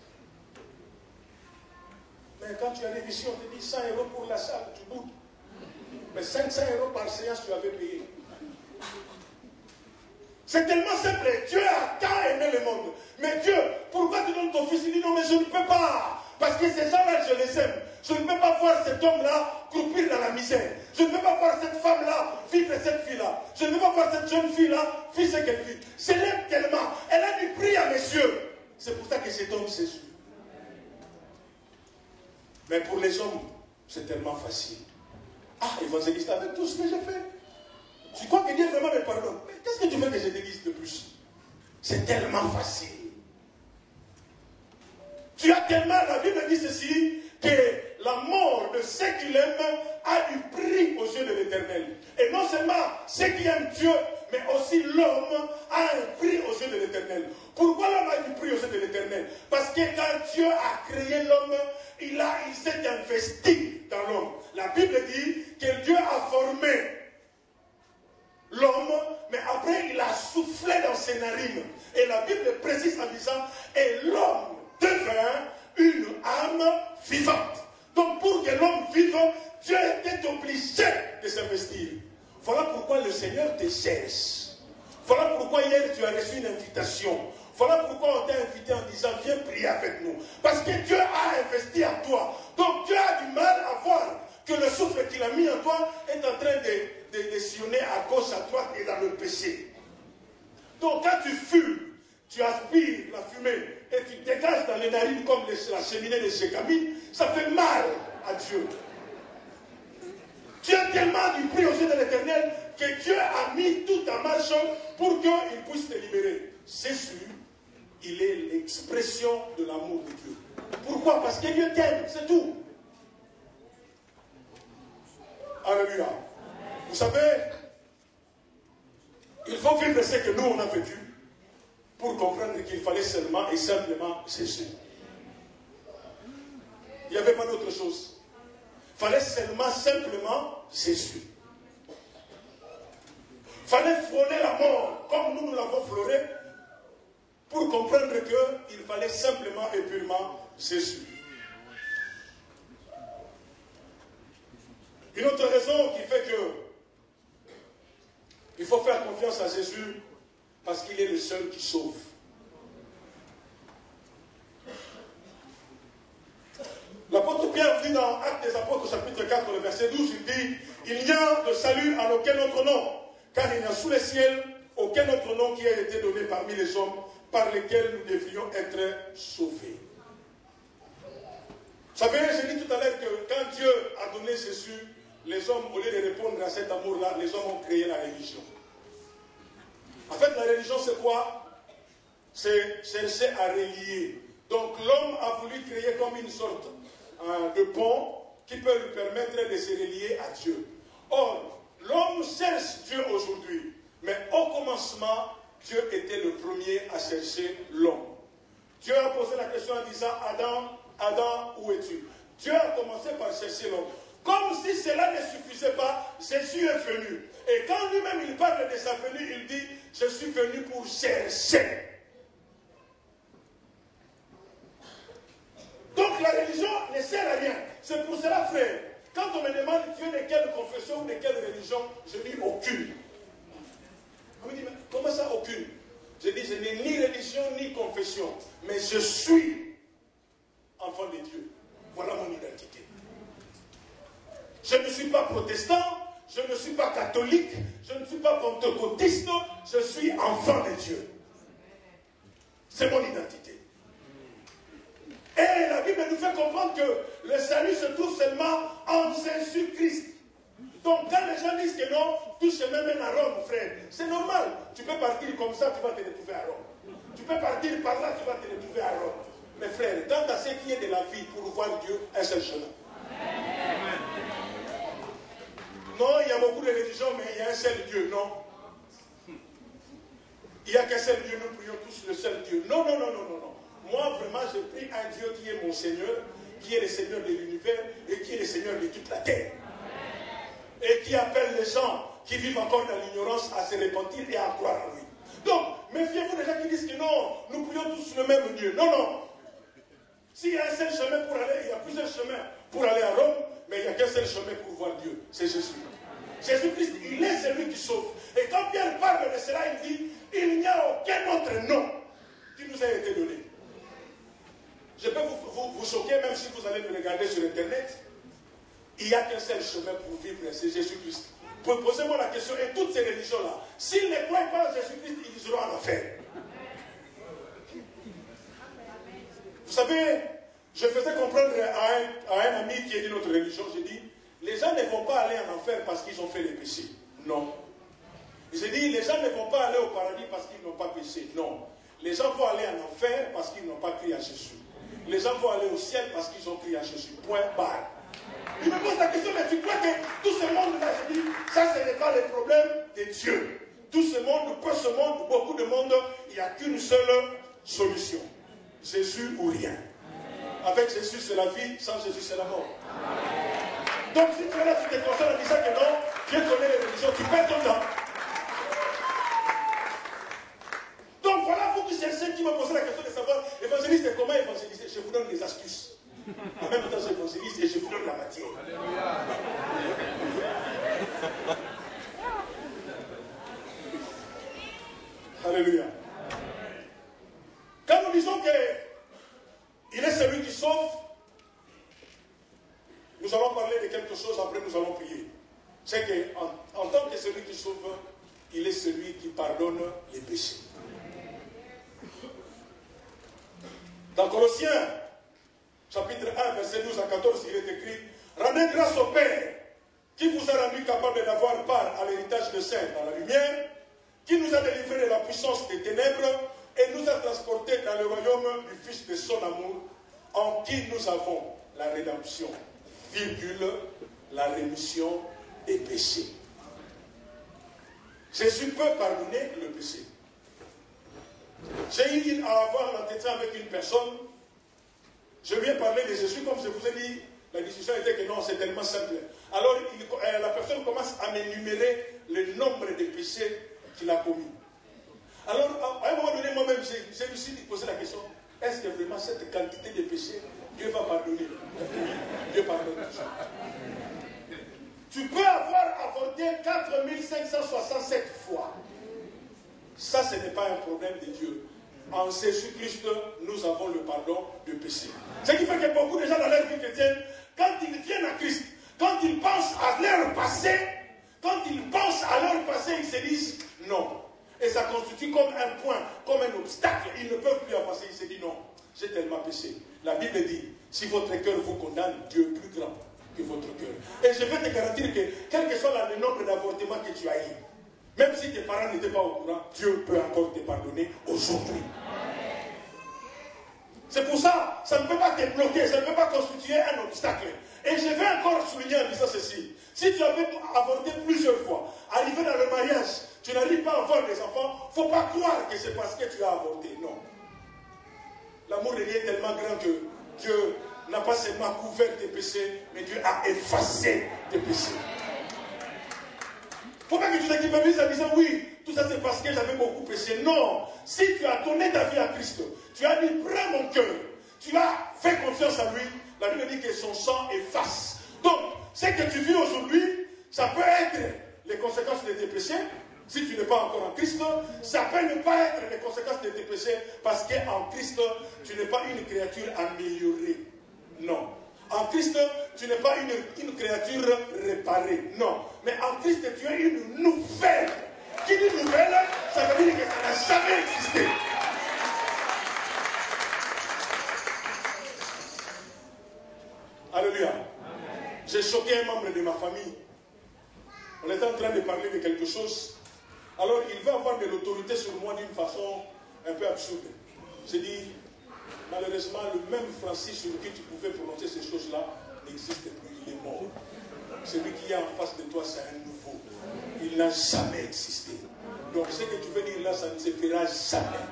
Mais quand tu arrives ici, on te dit 100 € pour la salle, tu boudes. Mais 500 € par séance, tu avais payé. C'est tellement simple. Dieu a tant aimé le monde. Mais Dieu, pourquoi tu donnes ton fils? Il dit non, mais je ne peux pas. Parce que ces gens-là, je les aime. Je ne peux pas voir cet homme-là croupir dans la misère. Je ne peux pas voir cette femme-là vivre cette fille-là. Je ne peux pas voir cette jeune fille-là vivre ce qu'elle vit. Je l'aime tellement. Elle a du prix à mes yeux. C'est pour ça que cet homme s'est su. Mais pour les hommes, c'est tellement facile. Ah, évangéliste, avec tout ce que j'ai fait. Tu crois que Dieu vraiment me pardonne? Mais qu'est-ce que tu veux que je te dise de plus? C'est tellement facile. Tu as tellement, la Bible dit ceci, que la mort de ceux qui l'aiment a du prix aux yeux de l'Éternel. Et non seulement ceux qui aiment Dieu, mais aussi l'homme a un prix aux yeux de l'Éternel. Pourquoi l'homme a du prix aux yeux de l'Éternel? Parce que quand Dieu a créé l'homme, il s'est investi dans l'homme. La Bible dit que Dieu a formé l'homme, mais après il a soufflé dans ses narines. Et la Bible précise en disant, et l'homme devint une âme vivante. Donc pour que l'homme vive, Dieu était obligé de s'investir. Voilà pourquoi le Seigneur te cherche. Voilà pourquoi hier tu as reçu une invitation. Voilà pourquoi on t'a invité en disant viens prier avec nous. Parce que Dieu a investi en toi. Donc Dieu a du mal à voir que le souffle qu'il a mis en toi est en train de sillonner à gauche, à droite et dans le péché. Donc quand tu fumes, tu aspires la fumée et tu dégages dans les narines comme la cheminée de Sécamine, ça fait mal à Dieu. Tu as tellement du prix aux yeux de l'Éternel que Dieu a mis tout en marche pour qu'il puisse te libérer. Jésus, il est l'expression de l'amour de Dieu. Pourquoi? Parce que Dieu t'aime, c'est tout. Alléluia. Vous savez, il faut vivre ce que nous on a vécu pour comprendre qu'il fallait seulement et simplement Jésus. Il n'y avait pas d'autre chose. Il fallait seulement simplement Jésus. Il fallait frôler la mort comme nous l'avons frôlé pour comprendre qu'il fallait simplement et purement Jésus. Une autre raison qui fait que il faut faire confiance à Jésus parce qu'il est le seul qui sauve. L'apôtre Pierre dit dans Actes des Apôtres chapitre 4, le verset 12, il dit « Il n'y a de salut en aucun autre nom, car il n'y a sous le ciel aucun autre nom qui ait été donné parmi les hommes par lesquels nous devrions être sauvés. » Vous savez, j'ai dit tout à l'heure que quand Dieu a donné Jésus, les hommes, au lieu de répondre à cet amour-là, les hommes ont créé la religion. En fait, la religion, c'est quoi? C'est chercher à relier. Donc, l'homme a voulu créer comme une sorte de pont qui peut lui permettre de se relier à Dieu. Or, l'homme cherche Dieu aujourd'hui. Mais au commencement, Dieu était le premier à chercher l'homme. Dieu a posé la question en disant, Adam, Adam, où es-tu? Dieu a commencé par chercher l'homme. Comme si cela ne suffisait pas, Jésus est venu. Et quand lui-même il parle de sa venue, il dit, je suis venu pour chercher. Donc la religion ne sert à rien. C'est pour cela, frère, quand on me demande tu es de quelle confession ou de quelle religion, je dis aucune. On me dit, mais comment ça aucune? Je dis, je n'ai ni religion ni confession, mais je suis enfant de Dieu. Voilà mon identité. Je ne suis pas protestant, je ne suis pas catholique, je ne suis pas pentecôtiste, je suis enfant de Dieu. C'est mon identité. Et la Bible nous fait comprendre que le salut se trouve seulement en Jésus-Christ. Donc quand les gens disent que non, tout chemin mène à Rome, frère, c'est normal. Tu peux partir comme ça, tu vas te retrouver à Rome. Tu peux partir par là, tu vas te retrouver à Rome. Mais frère, tant à ce qui est de la vie, pour voir Dieu, un seul chemin. Amen. Non, il y a beaucoup de religions, mais il y a un seul Dieu, non. Il n'y a qu'un seul Dieu, nous prions tous le seul Dieu. Non, non, non, non, non, non. Moi, vraiment, je prie un Dieu qui est mon Seigneur, qui est le Seigneur de l'univers et qui est le Seigneur de toute la terre. Et qui appelle les gens qui vivent encore dans l'ignorance à se repentir et à croire en lui. Donc, méfiez-vous des gens qui disent que non, nous prions tous le même Dieu. Non, non. S'il y a un seul chemin pour aller, il y a plusieurs chemins pour aller à Rome, mais il n'y a qu'un seul chemin pour voir Dieu. C'est Jésus. Jésus-Christ, il est celui qui sauve. Et quand Pierre parle de cela, il dit, il n'y a aucun autre nom qui nous a été donné. Je peux vous choquer, même si vous allez le regarder sur Internet. Il n'y a qu'un seul chemin pour vivre, c'est Jésus-Christ. Posez-moi la question, et toutes ces religions-là, s'ils ne croient pas en Jésus-Christ, ils iront en enfer. Vous savez, je faisais comprendre à un ami qui est d'une autre religion, j'ai dit, les gens ne vont pas aller en enfer parce qu'ils ont fait les péchés. Non. J'ai dit, les gens ne vont pas aller au paradis parce qu'ils n'ont pas péché. Non. Les gens vont aller en enfer parce qu'ils n'ont pas crié à Jésus. Les gens vont aller au ciel parce qu'ils ont crié à Jésus. Point barre. Il me pose la question, mais tu crois que tout ce monde-là, je dis, ça ce n'est pas le problème de Dieu. Tout ce monde, peu ce monde, beaucoup de monde, il n'y a qu'une seule solution. Jésus ou rien. Avec Jésus c'est la vie, sans Jésus c'est la mort. Donc si tu es là, tu te consoles en disant que non, Dieu connaît les religions, tu perds ton temps. Donc voilà, vous qui cherchez, qui me posez la question de savoir, évangéliste, comment évangéliser? Je vous donne des astuces. En même temps, j'évangélise et je vous donne la matière. Alléluia. Alléluia. Quand nous disons qu'il est celui qui sauve, nous allons parler de quelque chose, après nous allons prier. C'est qu'en tant que celui qui sauve, il est celui qui pardonne les péchés. Dans Colossiens, chapitre 1, verset 12 à 14, il est écrit « Rendez grâce au Père, qui vous a rendu capable d'avoir part à l'héritage de saints dans la lumière, qui nous a délivrés de la puissance des ténèbres et nous a transportés dans le royaume du Fils de son amour, en qui nous avons la rédemption, virgule, la rémission des péchés. » Jésus peut pardonner le péché. J'ai eu à avoir l'entretien avec une personne. Je lui ai parlé de Jésus, comme je vous ai dit, la discussion était que non, c'est tellement simple. Alors la personne commence à m'énumérer le nombre de péchés qu'il a commis. Alors, à un moment donné, moi-même, je me suis posé la question, est-ce que vraiment cette quantité de péchés, Dieu va pardonner? Dieu pardonne tout ça. Tu peux avoir avorté 4567 fois. Ça, ce n'est pas un problème de Dieu. En Jésus-Christ, nous avons le pardon de péché. Ce qui fait que beaucoup de gens dans leur vie chrétienne, quand ils viennent à Christ, quand ils pensent à leur passé, ils se disent non. Et ça constitue comme un point, comme un obstacle. Ils ne peuvent plus avancer. Ils se disent non, j'ai tellement péché. La Bible dit, si votre cœur vous condamne, Dieu est plus grand que votre cœur. Et je vais te garantir que, quel que soit le nombre d'avortements que tu as eu, même si tes parents n'étaient pas au courant, Dieu peut encore te pardonner aujourd'hui. C'est pour ça, ça ne peut pas te bloquer, ça ne peut pas constituer un obstacle. Et je vais encore souligner en disant ceci. Si tu avais avorté plusieurs fois, arrivé dans le mariage, tu n'arrives pas à avoir des enfants, il ne faut pas croire que c'est parce que tu as avorté. Non. L'amour de Dieu est tellement grand que Dieu n'a pas seulement couvert tes péchés, mais Dieu a effacé tes péchés. Il ne faut pas que tu t'équipabilises en disant oui, tout ça c'est parce que j'avais beaucoup péché. Non, si tu as donné ta vie à Christ, tu as dit prends mon cœur, tu as fait confiance à lui, la Bible dit que son sang efface. Donc, ce que tu vis aujourd'hui, ça peut être les conséquences de tes péchés, si tu n'es pas encore en Christ, ça peut ne pas être les conséquences de tes péchés, parce qu'en Christ, tu n'es pas une créature améliorée. Non. En Christ, tu n'es pas une créature réparée. Non. Mais en Christ, tu es une nouvelle. Qui dit nouvelle, ça veut dire que ça n'a jamais existé. famille. On était en train de parler de quelque chose. Alors il veut avoir de l'autorité sur moi d'une façon un peu absurde. J'ai dit, malheureusement, le même Francis sur qui tu pouvais prononcer ces choses-là n'existe plus, il est mort. Celui qui est en face de toi, c'est un nouveau. Il n'a jamais existé. Donc ce que tu veux dire là, ça ne se fera jamais.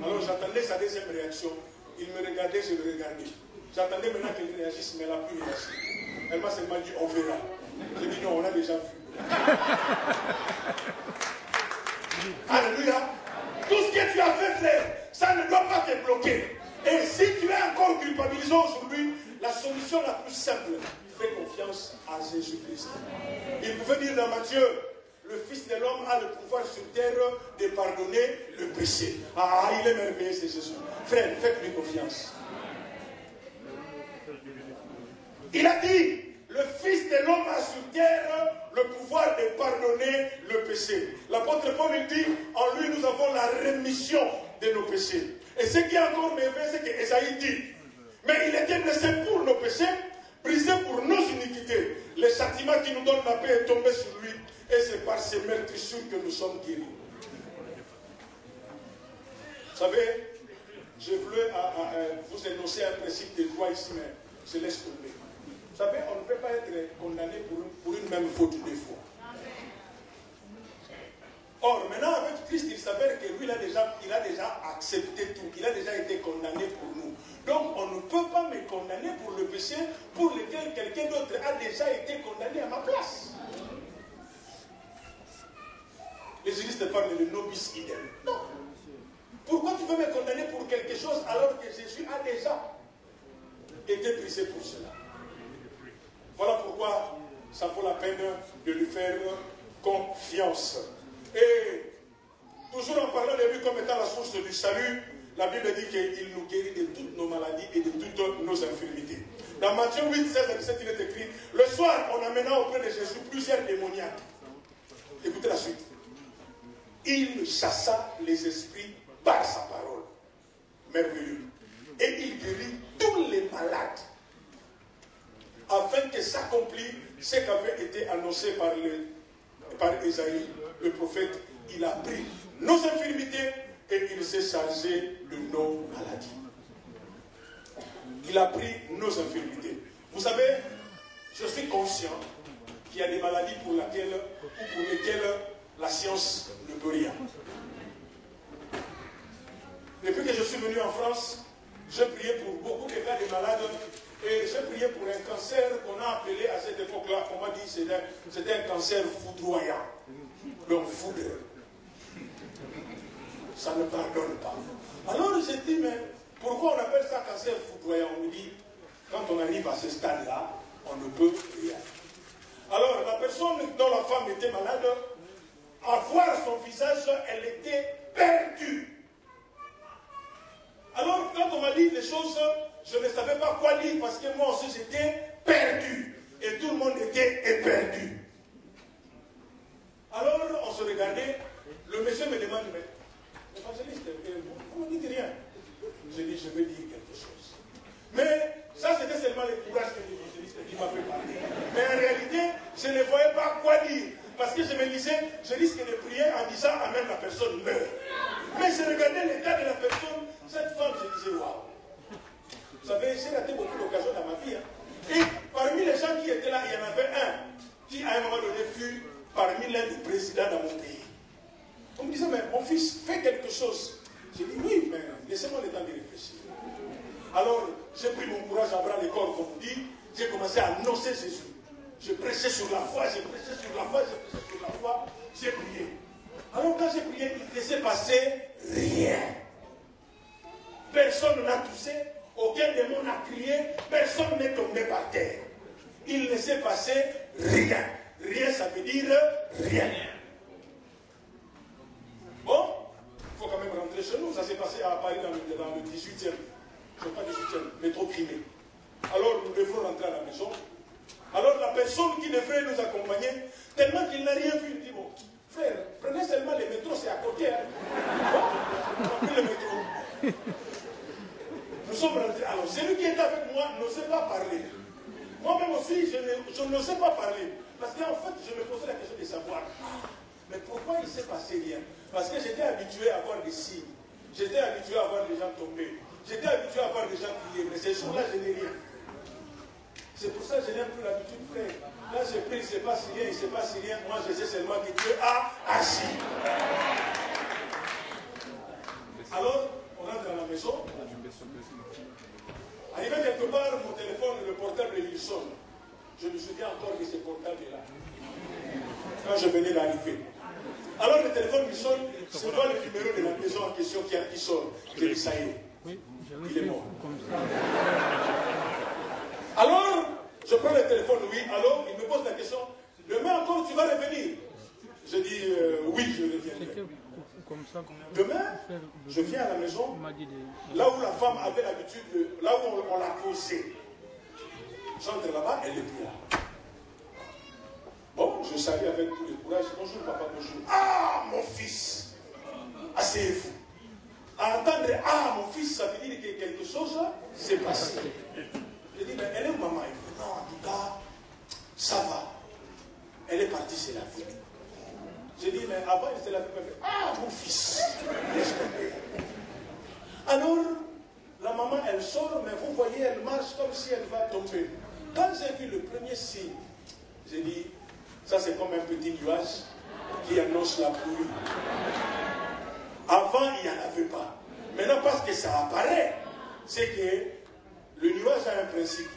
Alors j'attendais sa deuxième réaction. Il me regardait, je le regardais. J'attendais maintenant qu'il réagisse, mais elle n'a plus réagi. Elle m'a seulement dit, on verra. J'ai dit non, on a déjà vu. Alléluia. Tout ce que tu as fait, frère, ça ne doit pas te bloquer. Et si tu es encore culpabilisant aujourd'hui, la solution la plus simple, fais confiance à Jésus-Christ. Il pouvait dire dans Matthieu, le Fils de l'homme a le pouvoir sur terre de pardonner le péché. Ah, il est merveilleux, c'est Jésus. Frère, faites-lui confiance. Il a dit, le Fils de l'homme a sur terre le pouvoir de pardonner le péché. L'apôtre Paul dit, en lui nous avons la rémission de nos péchés. Et ce qui est encore merveilleux, c'est qu'Ésaïe dit, mais il était blessé pour nos péchés, brisé pour nos iniquités. Le châtiment qui nous donne la paix est tombé sur lui, et c'est par ses meurtrissures que nous sommes guéris. Vous savez, je voulais vous énoncer un principe de droit ici, mais je laisse tomber. Vous savez, on ne peut pas être condamné pour une même faute deux fois. Or, maintenant, avec Christ, il s'avère que lui, il a déjà accepté tout. Il a déjà été condamné pour nous. Donc, on ne peut pas me condamner pour le péché pour lequel quelqu'un d'autre a déjà été condamné à ma place. Les juristes parlent de nobis idem. Non. Pourquoi tu veux me condamner pour quelque chose alors que Jésus a déjà été brisé pour cela? Voilà pourquoi ça vaut la peine de lui faire confiance. Et toujours en parlant de lui comme étant la source du salut, la Bible dit qu'il nous guérit de toutes nos maladies et de toutes nos infirmités. Dans Matthieu 8, 16 à 17, il est écrit, le soir, on amena auprès de Jésus plusieurs démoniaques. Écoutez la suite. Il chassa les esprits par sa parole. Merveilleux. Et il guérit tous les malades. Afin que s'accomplisse ce qui avait été annoncé par Ésaïe, le prophète. Il a pris nos infirmités et il s'est chargé de nos maladies. Il a pris nos infirmités. Vous savez, je suis conscient qu'il y a des maladies pour lesquelles la science ne peut rien. Depuis que je suis venu en France, j'ai prié pour beaucoup de cas de malades. Et j'ai prié pour un cancer qu'on a appelé à cette époque-là, on m'a dit que c'était un cancer foudroyant. Donc foudre. Ça ne pardonne pas. Alors j'ai dit, mais pourquoi on appelle ça cancer foudroyant? On me dit, quand on arrive à ce stade-là, on ne peut rien. Alors la personne dont la femme était malade, à voir son visage, elle était perdue. Alors quand on m'a dit les choses, je ne savais pas quoi dire parce que moi aussi j'étais perdu. Et tout le monde était éperdu. Alors on se regardait, le monsieur me demande, mais évangéliste, vous ne dites rien. J'ai dit, je vais dire quelque chose. Mais ça c'était seulement le courage que l'évangéliste qui m'a fait parler. Mais en réalité, je ne voyais pas quoi dire. Parce que je me disais, je risque de prier en disant amen, la personne meurt. Mais je regardais l'état de la personne, cette femme, je disais, waouh. Vous savez, j'ai raté beaucoup d'occasions dans ma vie. Hein. Et parmi les gens qui étaient là, il y en avait un qui, à un moment donné, fut parmi l'un des présidents dans mon pays. On me disait, mais mon fils, fais quelque chose. J'ai dit, oui, mais laissez-moi le temps de réfléchir. Alors, j'ai pris mon courage à bras le corps, comme on dit. J'ai commencé à annoncer Jésus. Je prêchais sur la foi, j'ai prêché sur la foi, j'ai prêché sur la foi. J'ai prié. Alors, quand j'ai prié, il ne s'est passé rien. Personne n'a toussé. Aucun démon n'a crié, personne n'est tombé par terre. Il ne s'est passé rien. Rien, ça veut dire rien. Bon, il faut quand même rentrer chez nous. Ça s'est passé à Paris dans le 18e. Je ne sais pas 18e, métro Crimée. Alors nous devons rentrer à la maison. Alors la personne qui devrait nous accompagner, tellement qu'il n'a rien vu, il dit, bon, frère, prenez seulement le métro, c'est à côté. Hein. Bon, on a pris le métro. Nous sommes rentrés. Alors, celui qui était avec moi n'osait pas parler. Moi-même aussi, je n'osais pas parler. Parce qu'en fait, je me posais la question de savoir, mais pourquoi il ne s'est passé rien? Parce que j'étais habitué à voir des signes. J'étais habitué à voir des gens tomber. J'étais habitué à voir des gens prier. Mais ces jours-là, je n'ai rien. C'est pour ça que je n'ai plus l'habitude, frère. Là, j'ai pris, il ne s'est pas si rien, il ne s'est pas si rien. Moi, je sais seulement que Dieu a agi. Alors, on rentre dans la maison. Arrivé quelque part, mon téléphone, le portable, il sonne. Je me souviens encore de ce portable-là. Quand je venais d'arriver. Alors le téléphone il sonne, c'est pas le numéro de la maison en question qui sonne. Je dis ça y est. Il est mort. Alors, je prends le téléphone, oui, alors il me pose la question, demain encore tu vas revenir? Je dis oui, je reviendrai. Demain, je viens à la maison, là où la femme avait l'habitude, là où on l'a posée. J'entre là-bas, elle est plus là. Bon, je salue avec tout le courage. Bonjour papa, bonjour. Ah, mon fils. Asseyez-vous. À entendre, ah, mon fils, ça veut dire que quelque chose s'est passé. Je dis, mais elle est où maman? Il dit, non, en tout cas, ça va. Elle est partie, c'est la vie. Je dis, mais avant, elle s'est la vie. Ah, mon fils. Laisse tomber. Alors, la maman, elle sort, mais vous voyez, elle marche comme si elle va tomber. Quand j'ai vu le premier signe, j'ai dit, ça c'est comme un petit nuage qui annonce la pluie. Avant, il n'y en avait pas. Maintenant, parce que ça apparaît, c'est que le nuage a un principe.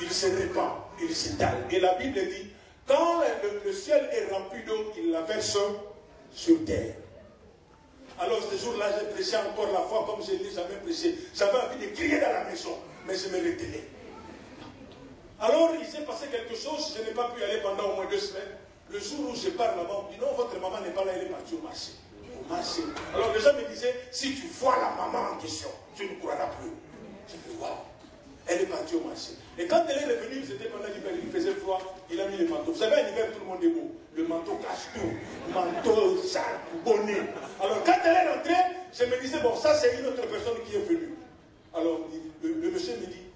Il se répand, il s'étale. Et la Bible dit, quand le ciel est rempli d'eau, il la verse sur terre. Alors ce jour-là, j'ai prêché encore la foi comme je ne l'ai jamais prêché. J'avais envie de crier dans la maison, mais je me retenais. Alors il s'est passé quelque chose, je n'ai pas pu y aller pendant au moins 2 semaines. Le jour où je pars là-bas, on me dit non, votre maman n'est pas là, elle est partie au marché. Au marché. Alors les gens me disaient, si tu vois la maman en question, tu ne croiras plus. Je me dis, waouh, elle est partie au marché. Et quand elle est revenue, c'était pendant l'hiver, il faisait froid, il a mis le manteau. Vous savez, à l'hiver, tout le monde est beau. Le manteau cache tout. Manteau, sac, bonnet. Alors quand elle est rentrée, je me disais, bon, ça c'est une autre personne qui est venue. Alors le monsieur me dit,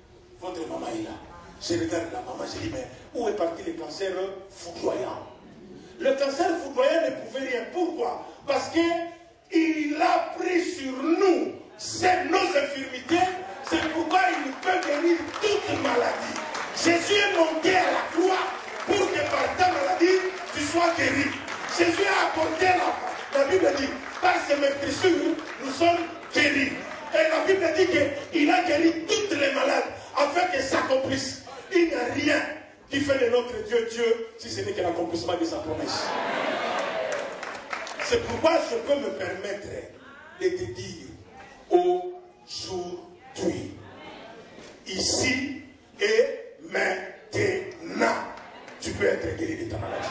votre maman est là. Je regarde la maman, je dis, mais où est parti le cancer foudroyant? Le cancer foudroyant ne pouvait rien. Pourquoi? Parce qu'il a pris sur nous nos infirmités. C'est pourquoi il peut guérir toute maladie. Jésus est monté à la croix pour que par ta maladie, tu sois guéri. Jésus a apporté la Bible dit, par ses meurtrissures, nous sommes guéris. Et la Bible dit qu'il a guéri toutes les malades afin que s'accomplisse. Il n'y a rien qui fait de notre Dieu Dieu si ce n'est que l'accomplissement de sa promesse. C'est pourquoi je peux me permettre de te dire aujourd'hui, ici et maintenant, tu peux être guéri de ta maladie.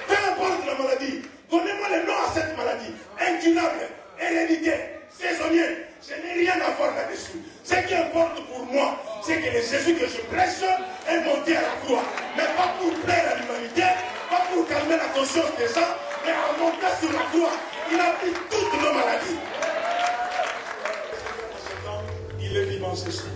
Peu importe la maladie, donnez-moi le nom à cette maladie. Incurable, héréditaire, saisonnier. Je n'ai rien à voir là-dessus. Ce qui importe pour moi, c'est que le Jésus que je prêche est monté à la croix. Mais pas pour plaire à l'humanité, pas pour calmer la conscience des gens, mais en montant sur la croix, il a pris toutes nos maladies. Il est vivant ce soir.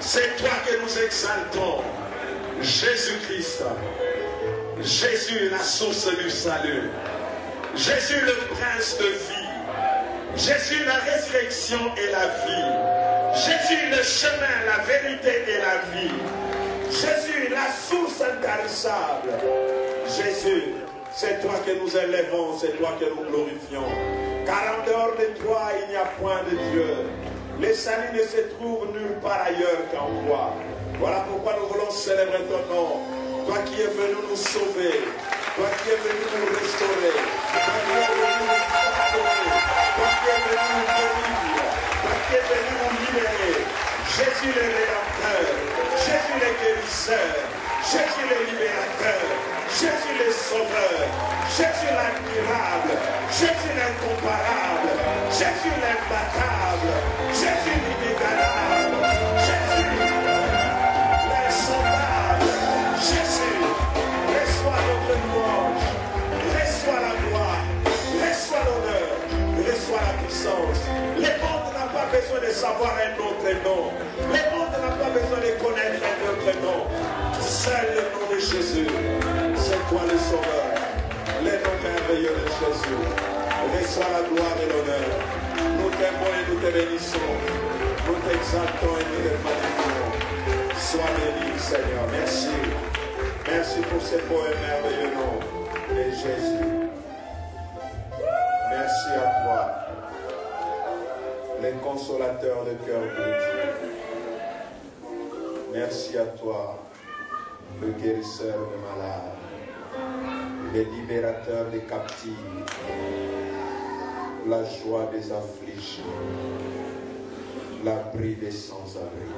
C'est toi que nous exaltons, Jésus-Christ. Jésus, la source du salut. Jésus, le prince de vie. Jésus, la résurrection et la vie. Jésus, le chemin, la vérité et la vie. Jésus, la source intarissable. Jésus, C'est toi que nous élevons, c'est toi que nous glorifions. Car en dehors de toi, il n'y a point de Dieu. Le salut ne se trouve nulle part ailleurs qu'en toi. Voilà pourquoi nous voulons célébrer ton nom. Toi qui es venu nous sauver, toi qui es venu nous restaurer, toi qui es venu nous pardonner, toi qui es venu nous guérir, toi qui es venu nous libérer. Jésus le Rédempteur, Jésus le guérisseur, Jésus le libérateur, Jésus le sauveur, Jésus l'admirable, Jésus l'incomparable, Jésus l'imbattable, Jésus l'inégalable, Jésus l'insondable, Jésus, reçois notre louange, reçois la gloire, reçois l'honneur, reçois la puissance. Le monde n'a pas besoin de savoir un autre nom. Le monde n'a pas besoin de connaître un autre nom. Seul le nom de Jésus. C'est toi le Sauveur. Le nom merveilleux de Jésus. Reçois la gloire et l'honneur. Nous t'aimons et nous te bénissons. Nous t'exaltons et nous te magnifions. Sois béni, Seigneur. Merci. Merci pour ce beau et merveilleux nom de Jésus. Merci à toi, le consolateur de cœur brisé. Merci à toi, le guérisseur des malades, le libérateur des captifs, la joie des affligés, l'abri des sans-abri.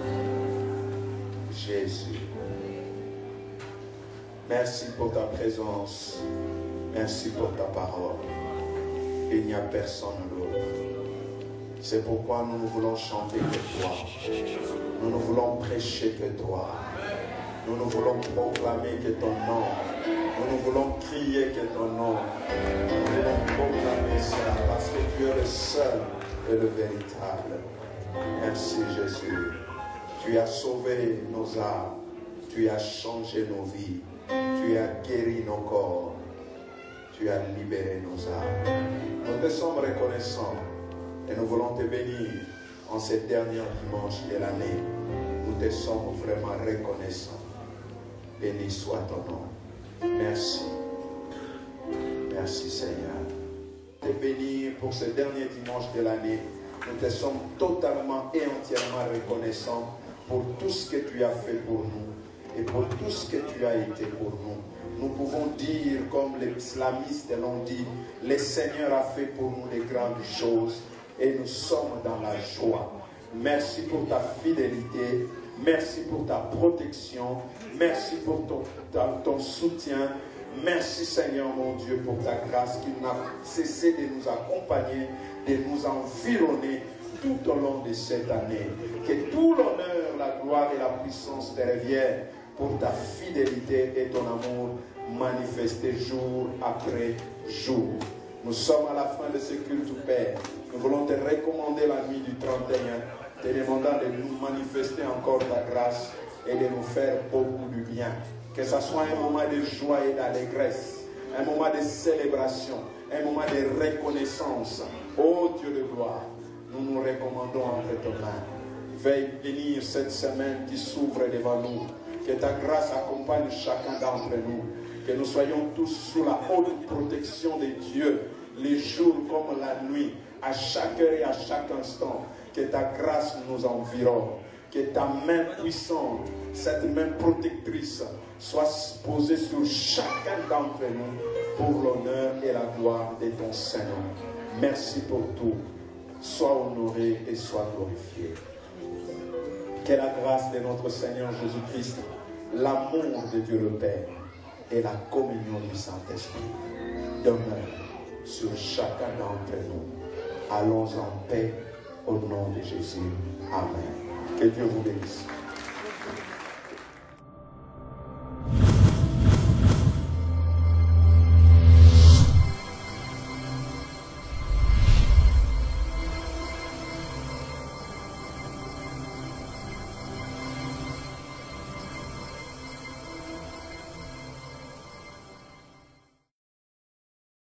Jésus, merci pour ta présence, merci pour ta parole. Il n'y a personne d'autre. C'est pourquoi nous ne voulons chanter que toi. Nous ne voulons prêcher que toi. Nous ne voulons proclamer que ton nom. Nous ne voulons crier que ton nom. Nous voulons proclamer cela parce que tu es le seul et le véritable. Merci Jésus. Tu as sauvé nos âmes. Tu as changé nos vies. Tu as guéri nos corps. Tu as libéré nos âmes. Nous te sommes reconnaissants et nous voulons te bénir en ces derniers dimanches de l'année. Nous te sommes vraiment reconnaissants. Béni soit ton nom. Merci. Merci Seigneur. Te bénir pour ce dernier dimanche de l'année. Nous te sommes totalement et entièrement reconnaissants pour tout ce que tu as fait pour nous et pour tout ce que tu as été pour nous. Nous pouvons dire, comme les islamistes l'ont dit, le Seigneur a fait pour nous de grandes choses et nous sommes dans la joie. Merci pour ta fidélité, merci pour ta protection, merci pour ton soutien. Merci Seigneur mon Dieu pour ta grâce qui n'a cessé de nous accompagner, de nous environner tout au long de cette année. Que tout l'honneur, la gloire et la puissance te reviennent pour ta fidélité et ton amour manifesté jour après jour. Nous sommes à la fin de ce culte, Père. Nous voulons te recommander la nuit du 31, te demandant de nous manifester encore ta grâce et de nous faire beaucoup du bien. Que ce soit un moment de joie et d'allégresse, un moment de célébration, un moment de reconnaissance. Ô Dieu de gloire, nous nous recommandons entre tes mains. Veuille bénir cette semaine qui s'ouvre devant nous. Que ta grâce accompagne chacun d'entre nous. Que nous soyons tous sous la haute protection de Dieu, les jours comme la nuit, à chaque heure et à chaque instant. Que ta grâce nous environne. Que ta main puissante, cette main protectrice, soit posée sur chacun d'entre nous pour l'honneur et la gloire de ton Seigneur. Merci pour tout. Sois honoré et sois glorifié. Que la grâce de notre Seigneur Jésus-Christ, l'amour de Dieu le Père et la communion du Saint-Esprit demeurent sur chacun d'entre nous. Allons en paix au nom de Jésus. Amen. Que Dieu vous bénisse.